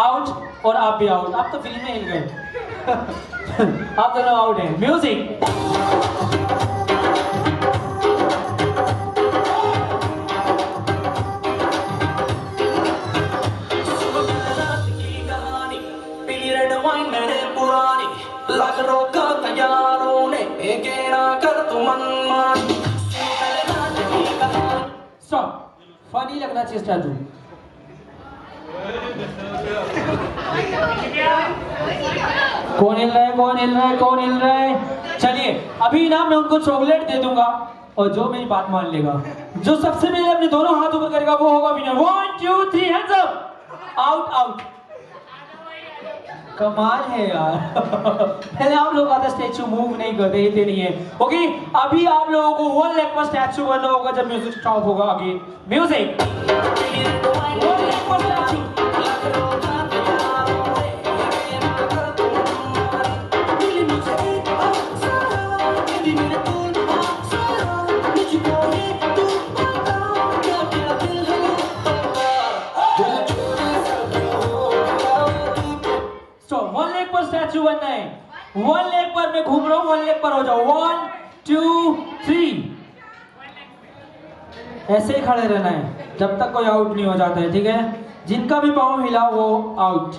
आउट, और आप भी आउट। आप तो फिल्म में हिल गए। आप दोनों आउट हैं। म्यूजिक। लाख रोका तैयारों ने ना कर तू मनमानी। स्टॉप, फनी लगना चाहिए स्टार्ट। कौन हिल रहा है, कौन हिल रहा है, कौन हिल रहा है? चलिए अभी ना मैं उनको चॉकलेट दे दूंगा और जो मेरी बात मान लेगा, जो सबसे पहले अपने दोनों हाथ ऊपर करेगा वो होगा winner. 1 2 3 hands up. Out out. कमाल है यार। पहले आप लोग आधा स्टैचू मूव नहीं करते, हिलते नहीं है। ओके, अभी आप लोगों को 1 लेग पर स्टैचू बनना होगा जब म्यूजिक स्टॉप होगा। आगे म्यूजिक। 1 लेग पर स्टैचू। स्टैचू बनना है। 1 लेग पर मैं घूम रहा हूं, 1 लेग पर हो जाओ। 1 2 3। ऐसे ही खड़े रहना है जब तक कोई आउट नहीं हो जाता है, ठीक है? जिनका भी पाँव हिला वो आउट।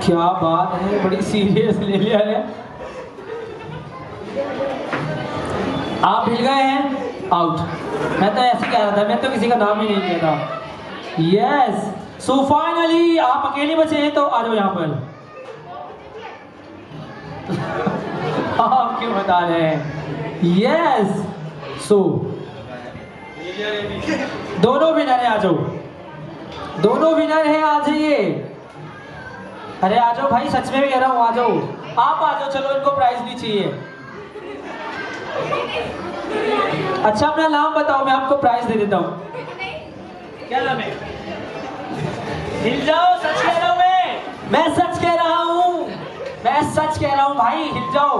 क्या बात है, बड़ी सीरियस ले लिया है। आप हिल गए हैं, आउट। मैं तो ऐसे कह रहा था, मैं तो किसी का नाम ही नहीं लेता। यस, सो फाइनली आप अकेले बचे हैं तो आ जाओ यहाँ पर। आप क्यों बता रहे हैं? यस, सो दोनों विनर हैं, आ जाओ। दोनों विनर हैं, आ जाइए। अरे आ जाओ भाई, सच में भी कह रहा हूँ, आ जाओ। आप आ जाओ, चलो इनको प्राइज भी चाहिए। अच्छा अपना नाम बताओ, मैं आपको प्राइज दे देता हूँ। क्या नाम है? हिल जाओ, सच कह रहा हूँ मैं सच कह रहा हूँ, मैं सच कह रहा हूँ भाई, हिल जाओ।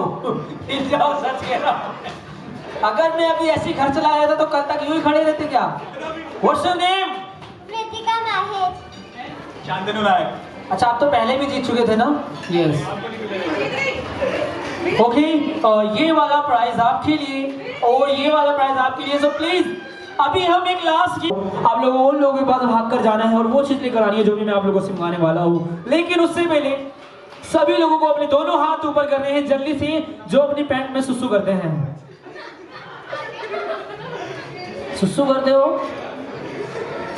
हिल जाओ, सच कह रहा हूँ। अगर मैं अभी ऐसे घर चला आया था तो कल तक यूं ही खड़े रहते क्या? What's your name? Kritika Mahesh. Shantanu नायक। अच्छा, आप तो पहले भी जीत चुके थे ना? यस। ओके, ये वाला प्राइज आपके लिए और ये वाला प्राइज आपके लिए। सो प्लीज अभी हम एक लास्ट की, आप लोगों उन लोगों के पास भाग कर जाना है और वो चीज लेकर आनी है जो भी मैं आप लोगों को सिखाने वाला हूँ। लेकिन उससे पहले सभी लोगों को अपने दोनों हाथ ऊपर करने हैं जल्दी से, जो अपनी पैंट में सुसु करते हैं। सुसु करते हो?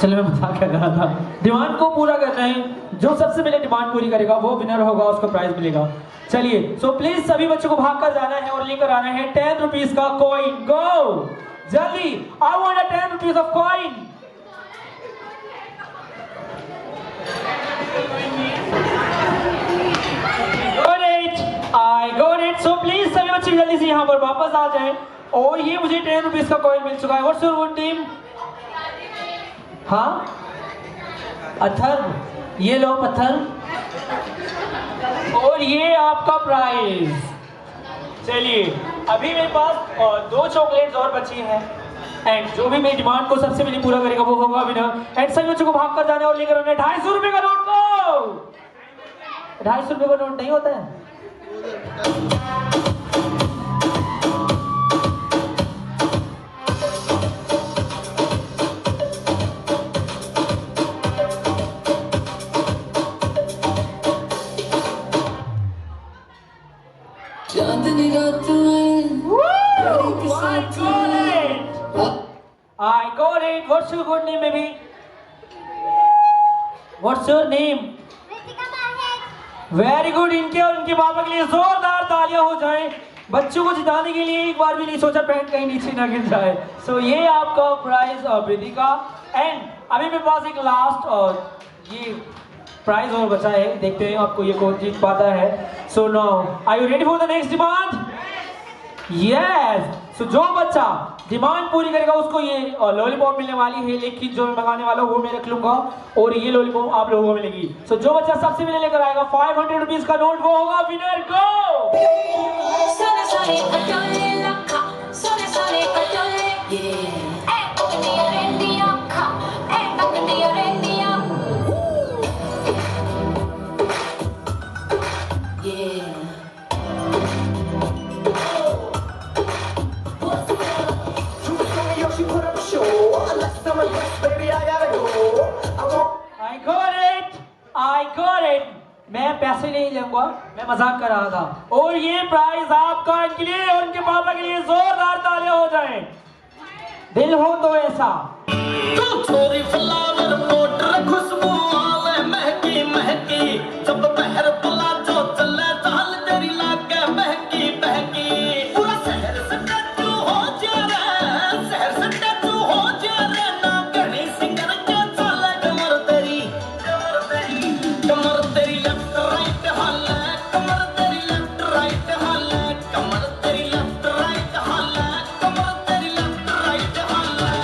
चलो मैं मजाक कर रहा था। डिमांड को पूरा करना है, जो सबसे पहले डिमांड पूरी करेगा वो विनर होगा, उसको प्राइज मिलेगा। चलिए, सो प्लीज सभी बच्चों को भाग कर जाना है और लेकर आना है 10 रुपीज का कॉइन। गो जल्दी, I want 10 rupees of coin. I got it. So please सभी बच्चे जल्दी से यहाँ पर वापस आ जाएं। और ये मुझे 10 रुपीज का कॉइन मिल चुका है। What's your own name? हाँ, अथर, ये लो पत्थर, और ये आपका प्राइज। चलिए, अभी मेरे पास 2 चॉकलेट्स और बची हैं एंड जो भी मेरी डिमांड को सबसे पहले पूरा करेगा वो होगा विनर। एंड सभी बच्चों को भाग कर जाना है और लेकर आना है 250 रुपए का नोट। को 250 रुपए का नोट नहीं होता है। चांदनी रात I got it. What's your good name, baby? What's your name? Very good. इनके और इनके पापा के लिए जोरदार तालियां हो जाएं। बच्चों को जिताने के लिए एक बार भी नहीं सोचा पैंट कहीं नीचे ना गिर जाए। सो ये आपका प्राइज वेदिका। एंड अभी मेरे पास एक लास्ट और ये प्राइज और बचा है, देखते हैं आपको ये कौन जीत पाता है। So now are you ready for the next demand? Yes. So जो बच्चा डिमांड पूरी करेगा उसको ये लॉलीपॉप मिलने वाली है, लेकिन जो मैं मंगाने वाला हूँ वो मैं रख लूंगा और ये लॉलीपॉप आप लोगों को मिलेगी। सो जो बच्चा सबसे पहले लेकर आएगा 500 रुपीज का नोट वो होगा winner. Go Sole sole patole lakha, sole sole patole, yeah. Ekdiya rendiya kha, ekdiya rendiya, yeah. I got it. मैं पैसे नहीं लूंगा, मैं मजाक कर रहा था। और ये प्राइज आपका इनके लिए और उनके पापा के लिए जोरदार तालियां हो जाएं। दिल हो तो ऐसा। तू छोरी फ्लावर मोटर खुशबू आवे महकी महकी, जब बहर पला जो चले चाल तेरी लागे बहकी बहकी। पूरा शहर से टचू हो जा रे, शहर से टचू हो जा रे, ना घड़ी सिंगर के चले कमर तेरी, कमर तेरी लेफ्ट राइट हाले, कमर तेरी लेफ्ट राइट हाले, कमर तेरी लेफ्ट राइट हाले, कमर तेरी लेफ्ट राइट हाले।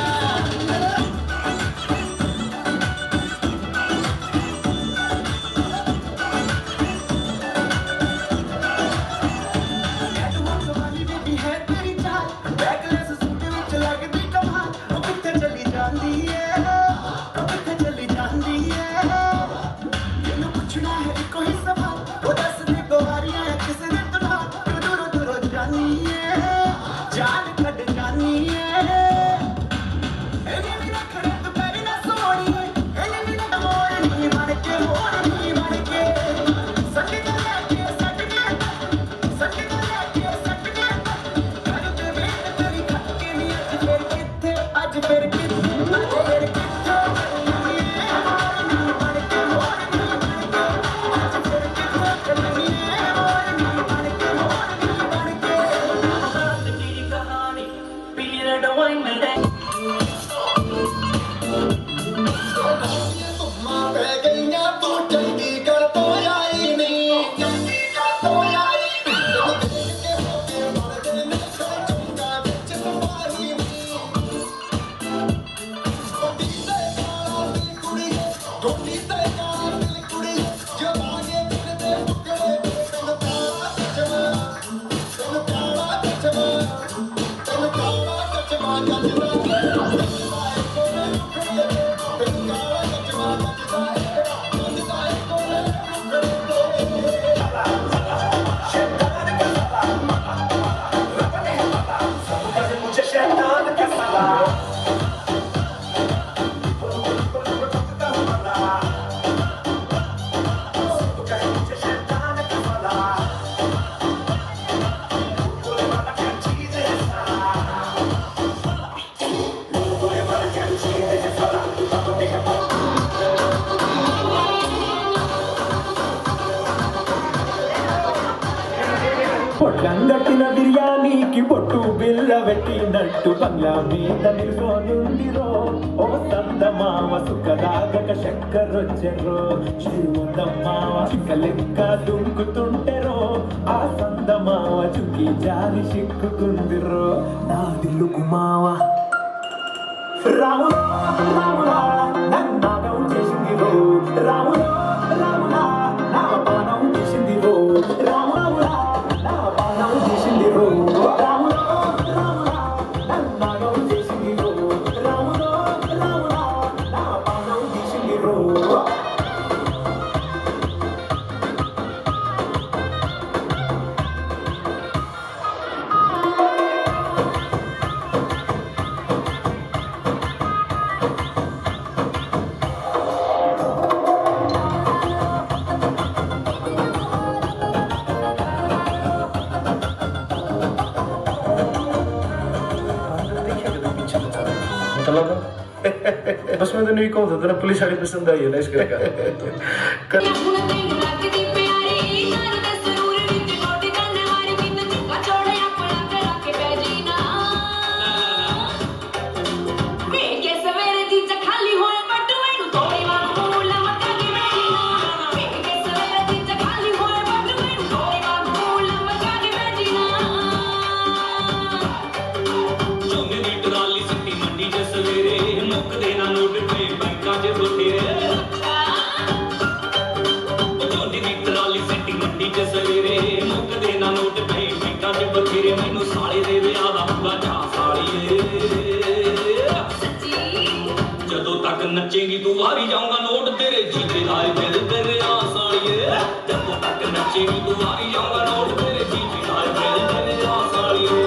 పొట్టంగట్టిన బిర్యానీకి పొట్టు బిల్ల పెట్టినట్టు బంగ్లా మీద నిల్సోనుందిరో ఓ సందమావ సుఖదాగక చక్కరొచ్చెరో చిరుమందమ్మావ చిక్కలెక్క దుంకుతుంటెరో ఆ సందమావ చుక్కి జారి సిక్కుకుందిరో నా దిల్లుకు మావ రాములా రాములా నన్నాగం చేసిందిరో రాములా రాములా నా పానం చేసిందిరో రాములా నా పానం చేసిందిరో రాములా రాములా నన్నాగం చేసిందిరో రాములా రాములా నా పానం చేసిందిరో बस मैं तो नहीं कहूँ था पुलिस वाली पसंद आई है ना इसके मुकदे ना नोट पे बैंकां च बथेरे झोली दी ट्राली सिटी मंडी च सवेरे मुकदे ना नोट पे बैंकां च बथेरे मैनू साले दे विआह दा पूरा चा सालिए जदों तक नचेगी तू वारी जाऊंगा नोट तेरे जीते लाए दिल तेरे आ सालिए जदों तक नचेगी तू वारी जाऊंगा नोट तेरे जीते लाए दिल तेरे आ सालिए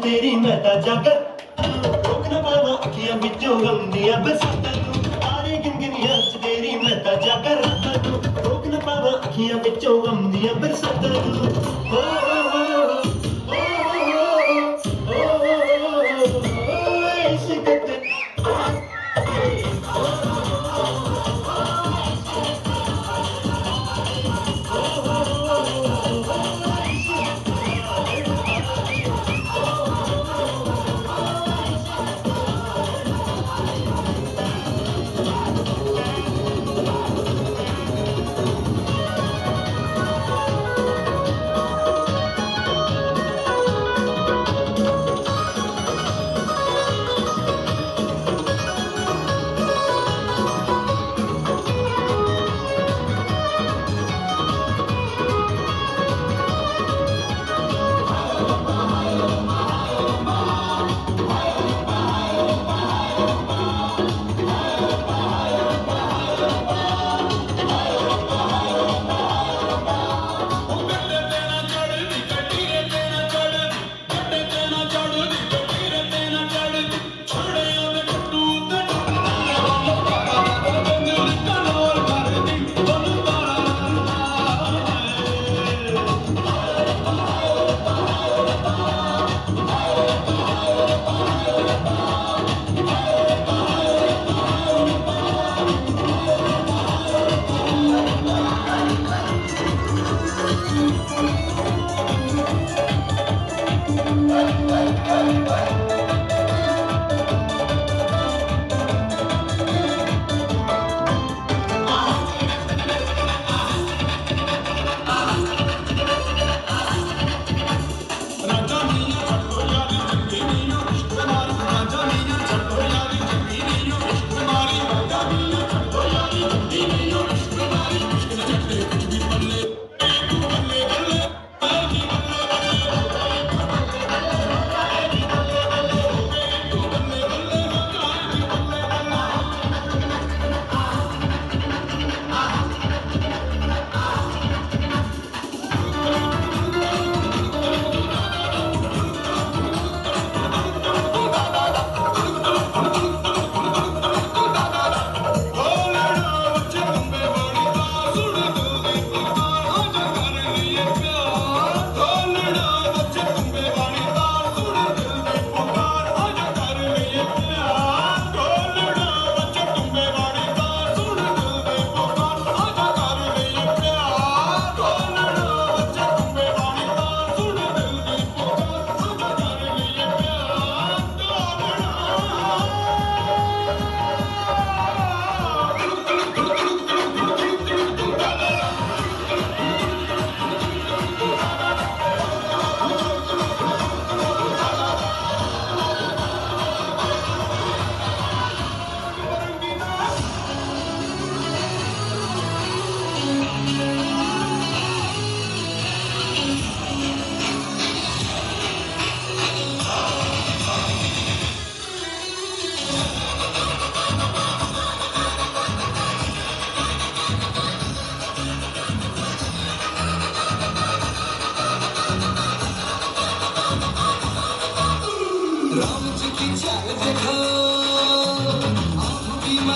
तेरी महता जाकर रोक न पावा अखियां बिचों गम दिया बरसाता तू तारे गिनगिनियां च तेरी महता जाकर रोक न पावा अखियां बिचों गम दिया बरसाता तू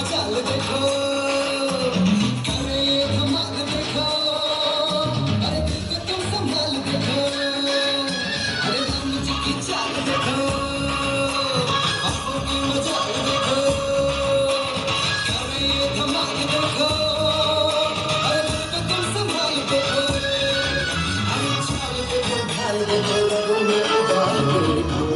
चाल देखो, अरे ये धमाल देखो, अरे दिल को तुम संभाल देखो, अरे राम जी की चाल देखो, बाबू की मजाल देखो, अरे ये धमाल देखो, अरे दिल को तुम संभाल देखो, अरे चाल देखो, ढाल देखो, रगों में उबाल देखो।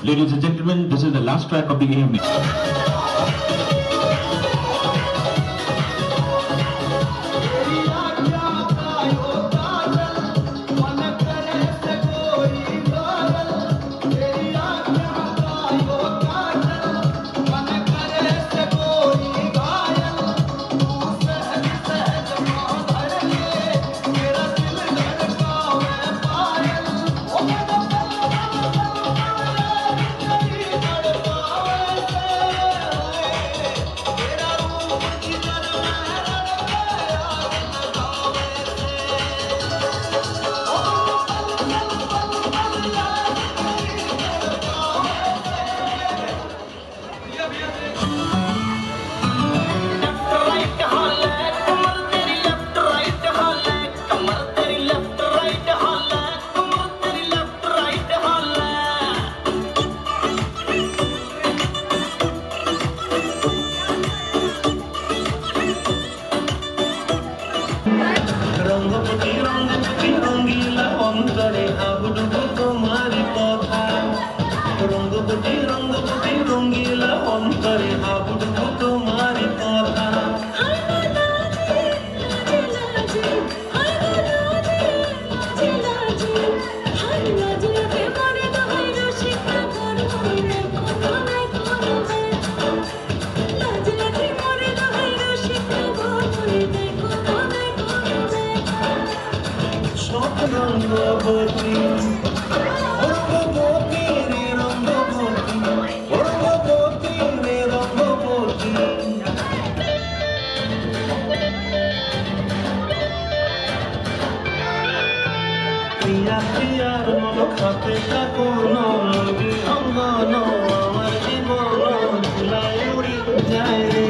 Ladies and gentlemen, this is the last track of the evening. রঙ্গপতি রঙ্গপতি রঙ্গিলা অন্তরে হাবুডুবু তোমারি কথা রঙ্গপতি রঙ্গপতি রঙ্গিলা অন্তরে হাবুডুবু তোমারি কথা রঙ্গবতী রঙ্গবতী রে রঙ্গবতী রঙ্গবতী রে রঙ্গবতী প্রিয়া প্রিয়ার মন খাতে থাকো নদী অঙ্গন আমার জীবন ভুলায় উড়ি যায় রে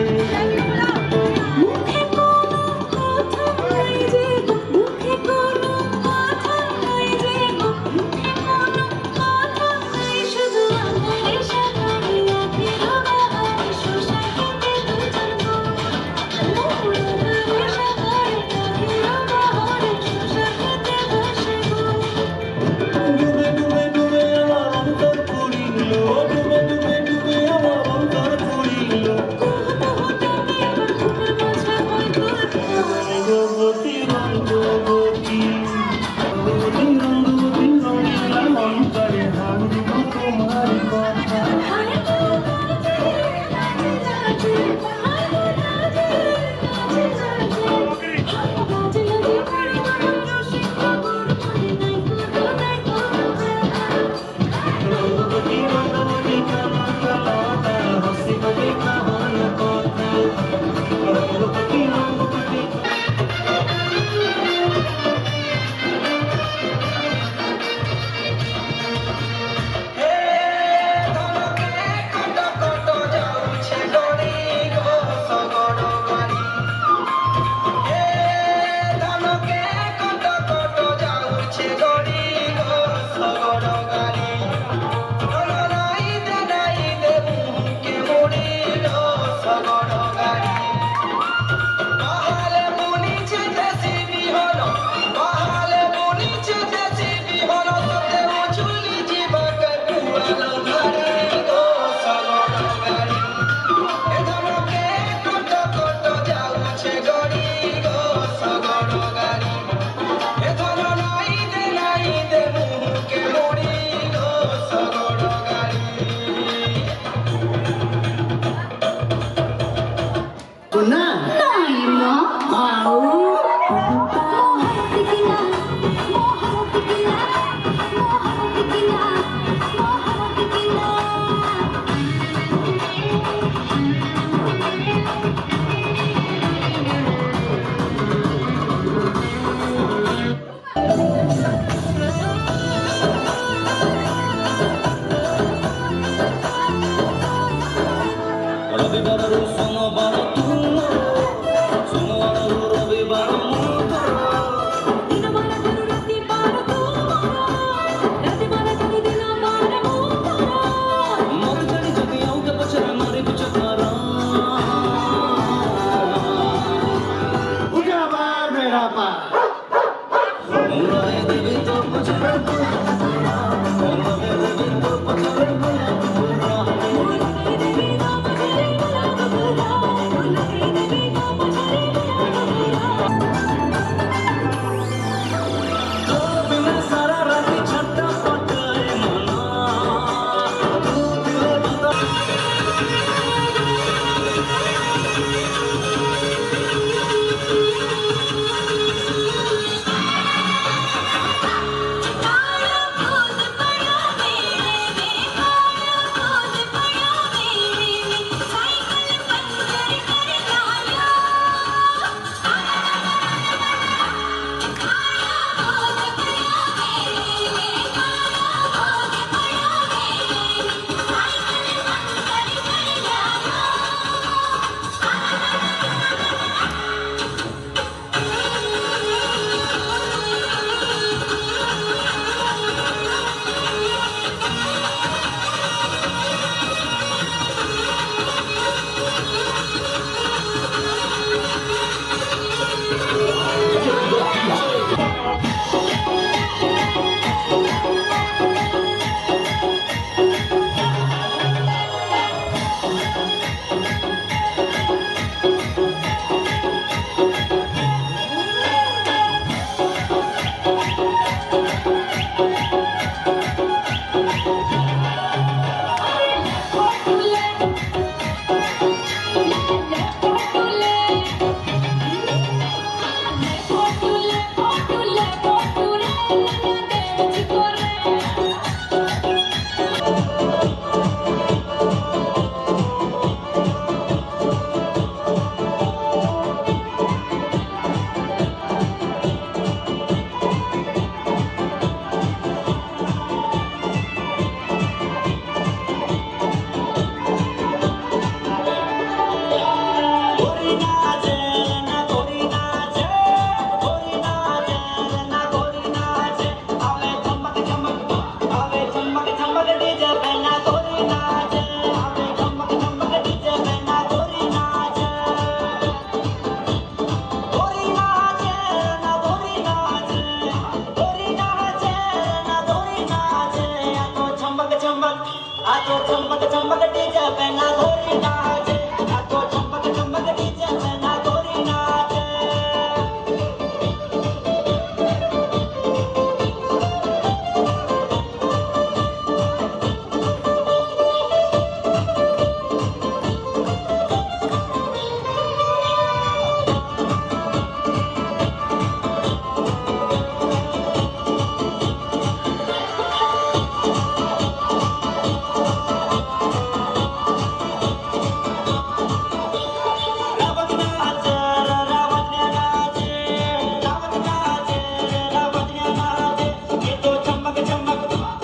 चमक डीजे पे ना गोरी नाचे, नाचो चमक चमक डीजे पे ना गोरी नाचे।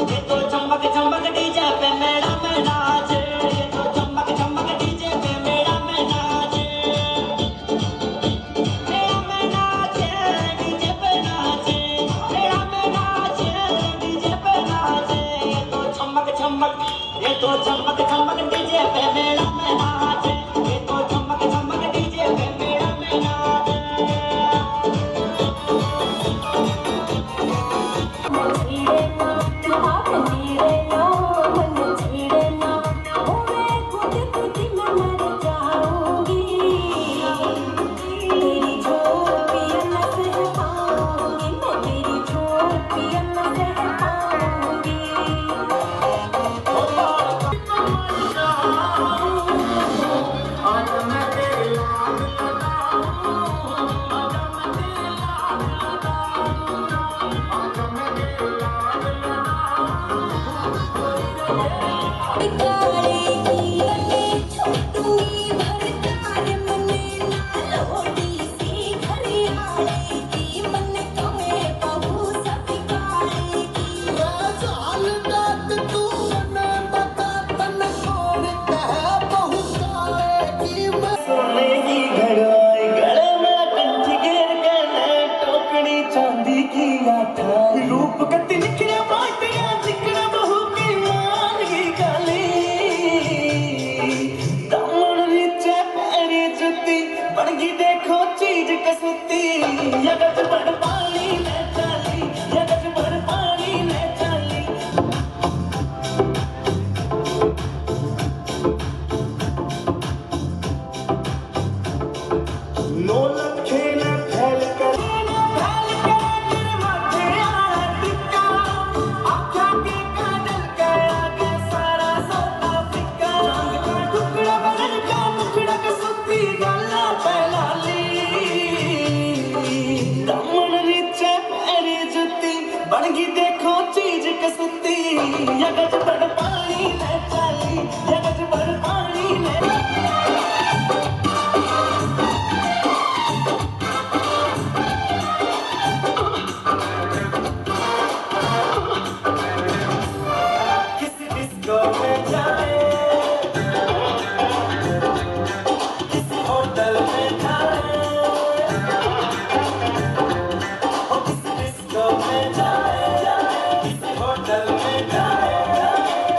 ये तो चमक चमक डीजे पे मेरा में नाचे, ये तो चमक चमक डीजे पे मेरा में नाचे। छेड़े ना हाथ मेरे लो, मन छेड़े ना ओ मैं खुद खुद में मर जाऊंगी। तेरी झोंपी न सह पाऊंगी, मैं तेरी झोंपी न सह पाऊंगी। सोने की घड़ाई गले में कंठी घेर के ले टोकरी चांदी की आठा रूप कति निखरे बाटिया जिकड़ा बहू की मान की गाली दामन नीचे पैरी जुती बड़गी देखो चीज कसुती यगज बड़ पानी में चाली यगज बड़ पानी में चाली नौलत खेल फैल कर तेरे माथे आया टिक्का आँखा के काजल का आगे सारा सोना फिक्का रंग का टुकड़ा बदल का मुखड़ा के सुती गला पहलाली दामन नीचे पैरी जुती बनगी देखो चीज कसुती यगज बड़ पानी में चाली यगज बड़ पानी में किसी डिस्को में जाए किसी होटल में जाए ओ किसी डिस्को में जाए किसी होटल में जाए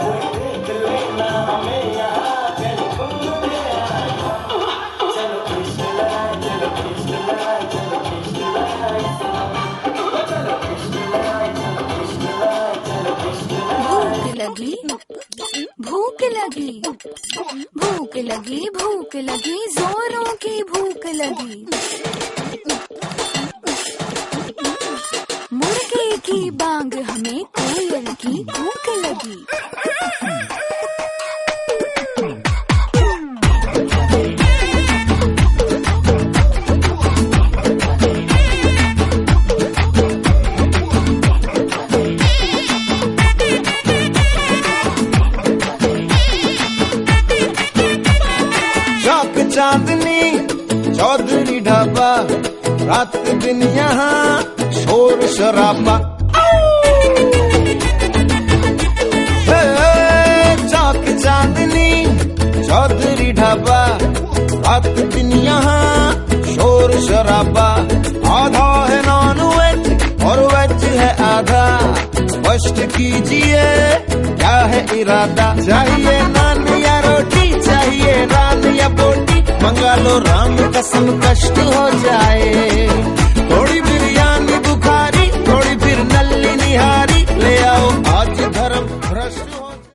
कोई देख लेना हमें यहाँ कहीं घूम गया चलो कृष्ण लाए चलो कृष्ण लाए चलो कृष्ण लाए चलो कृष्ण लाए चलो कृष्ण लाए चलो कृष्ण भूख लगी, भूख लगी, भूख लगी, जोरों की भूख लगी। मुर्गे की बांग हमें कोयल की भूख लगी। शौक चांदनी चौधरी ढाबा रात दिन यहाँ शोर शराबा चौक चांदनी चौधरी ढाबा रात दिन यहाँ शोर शराबा आधा है नॉन वेज और वेज है आधा स्पष्ट कीजिए क्या है इरादा चाहिए नान या रोटी चाहिए रान या बोटी मंगा लो राम कसम कष्ट हो जाए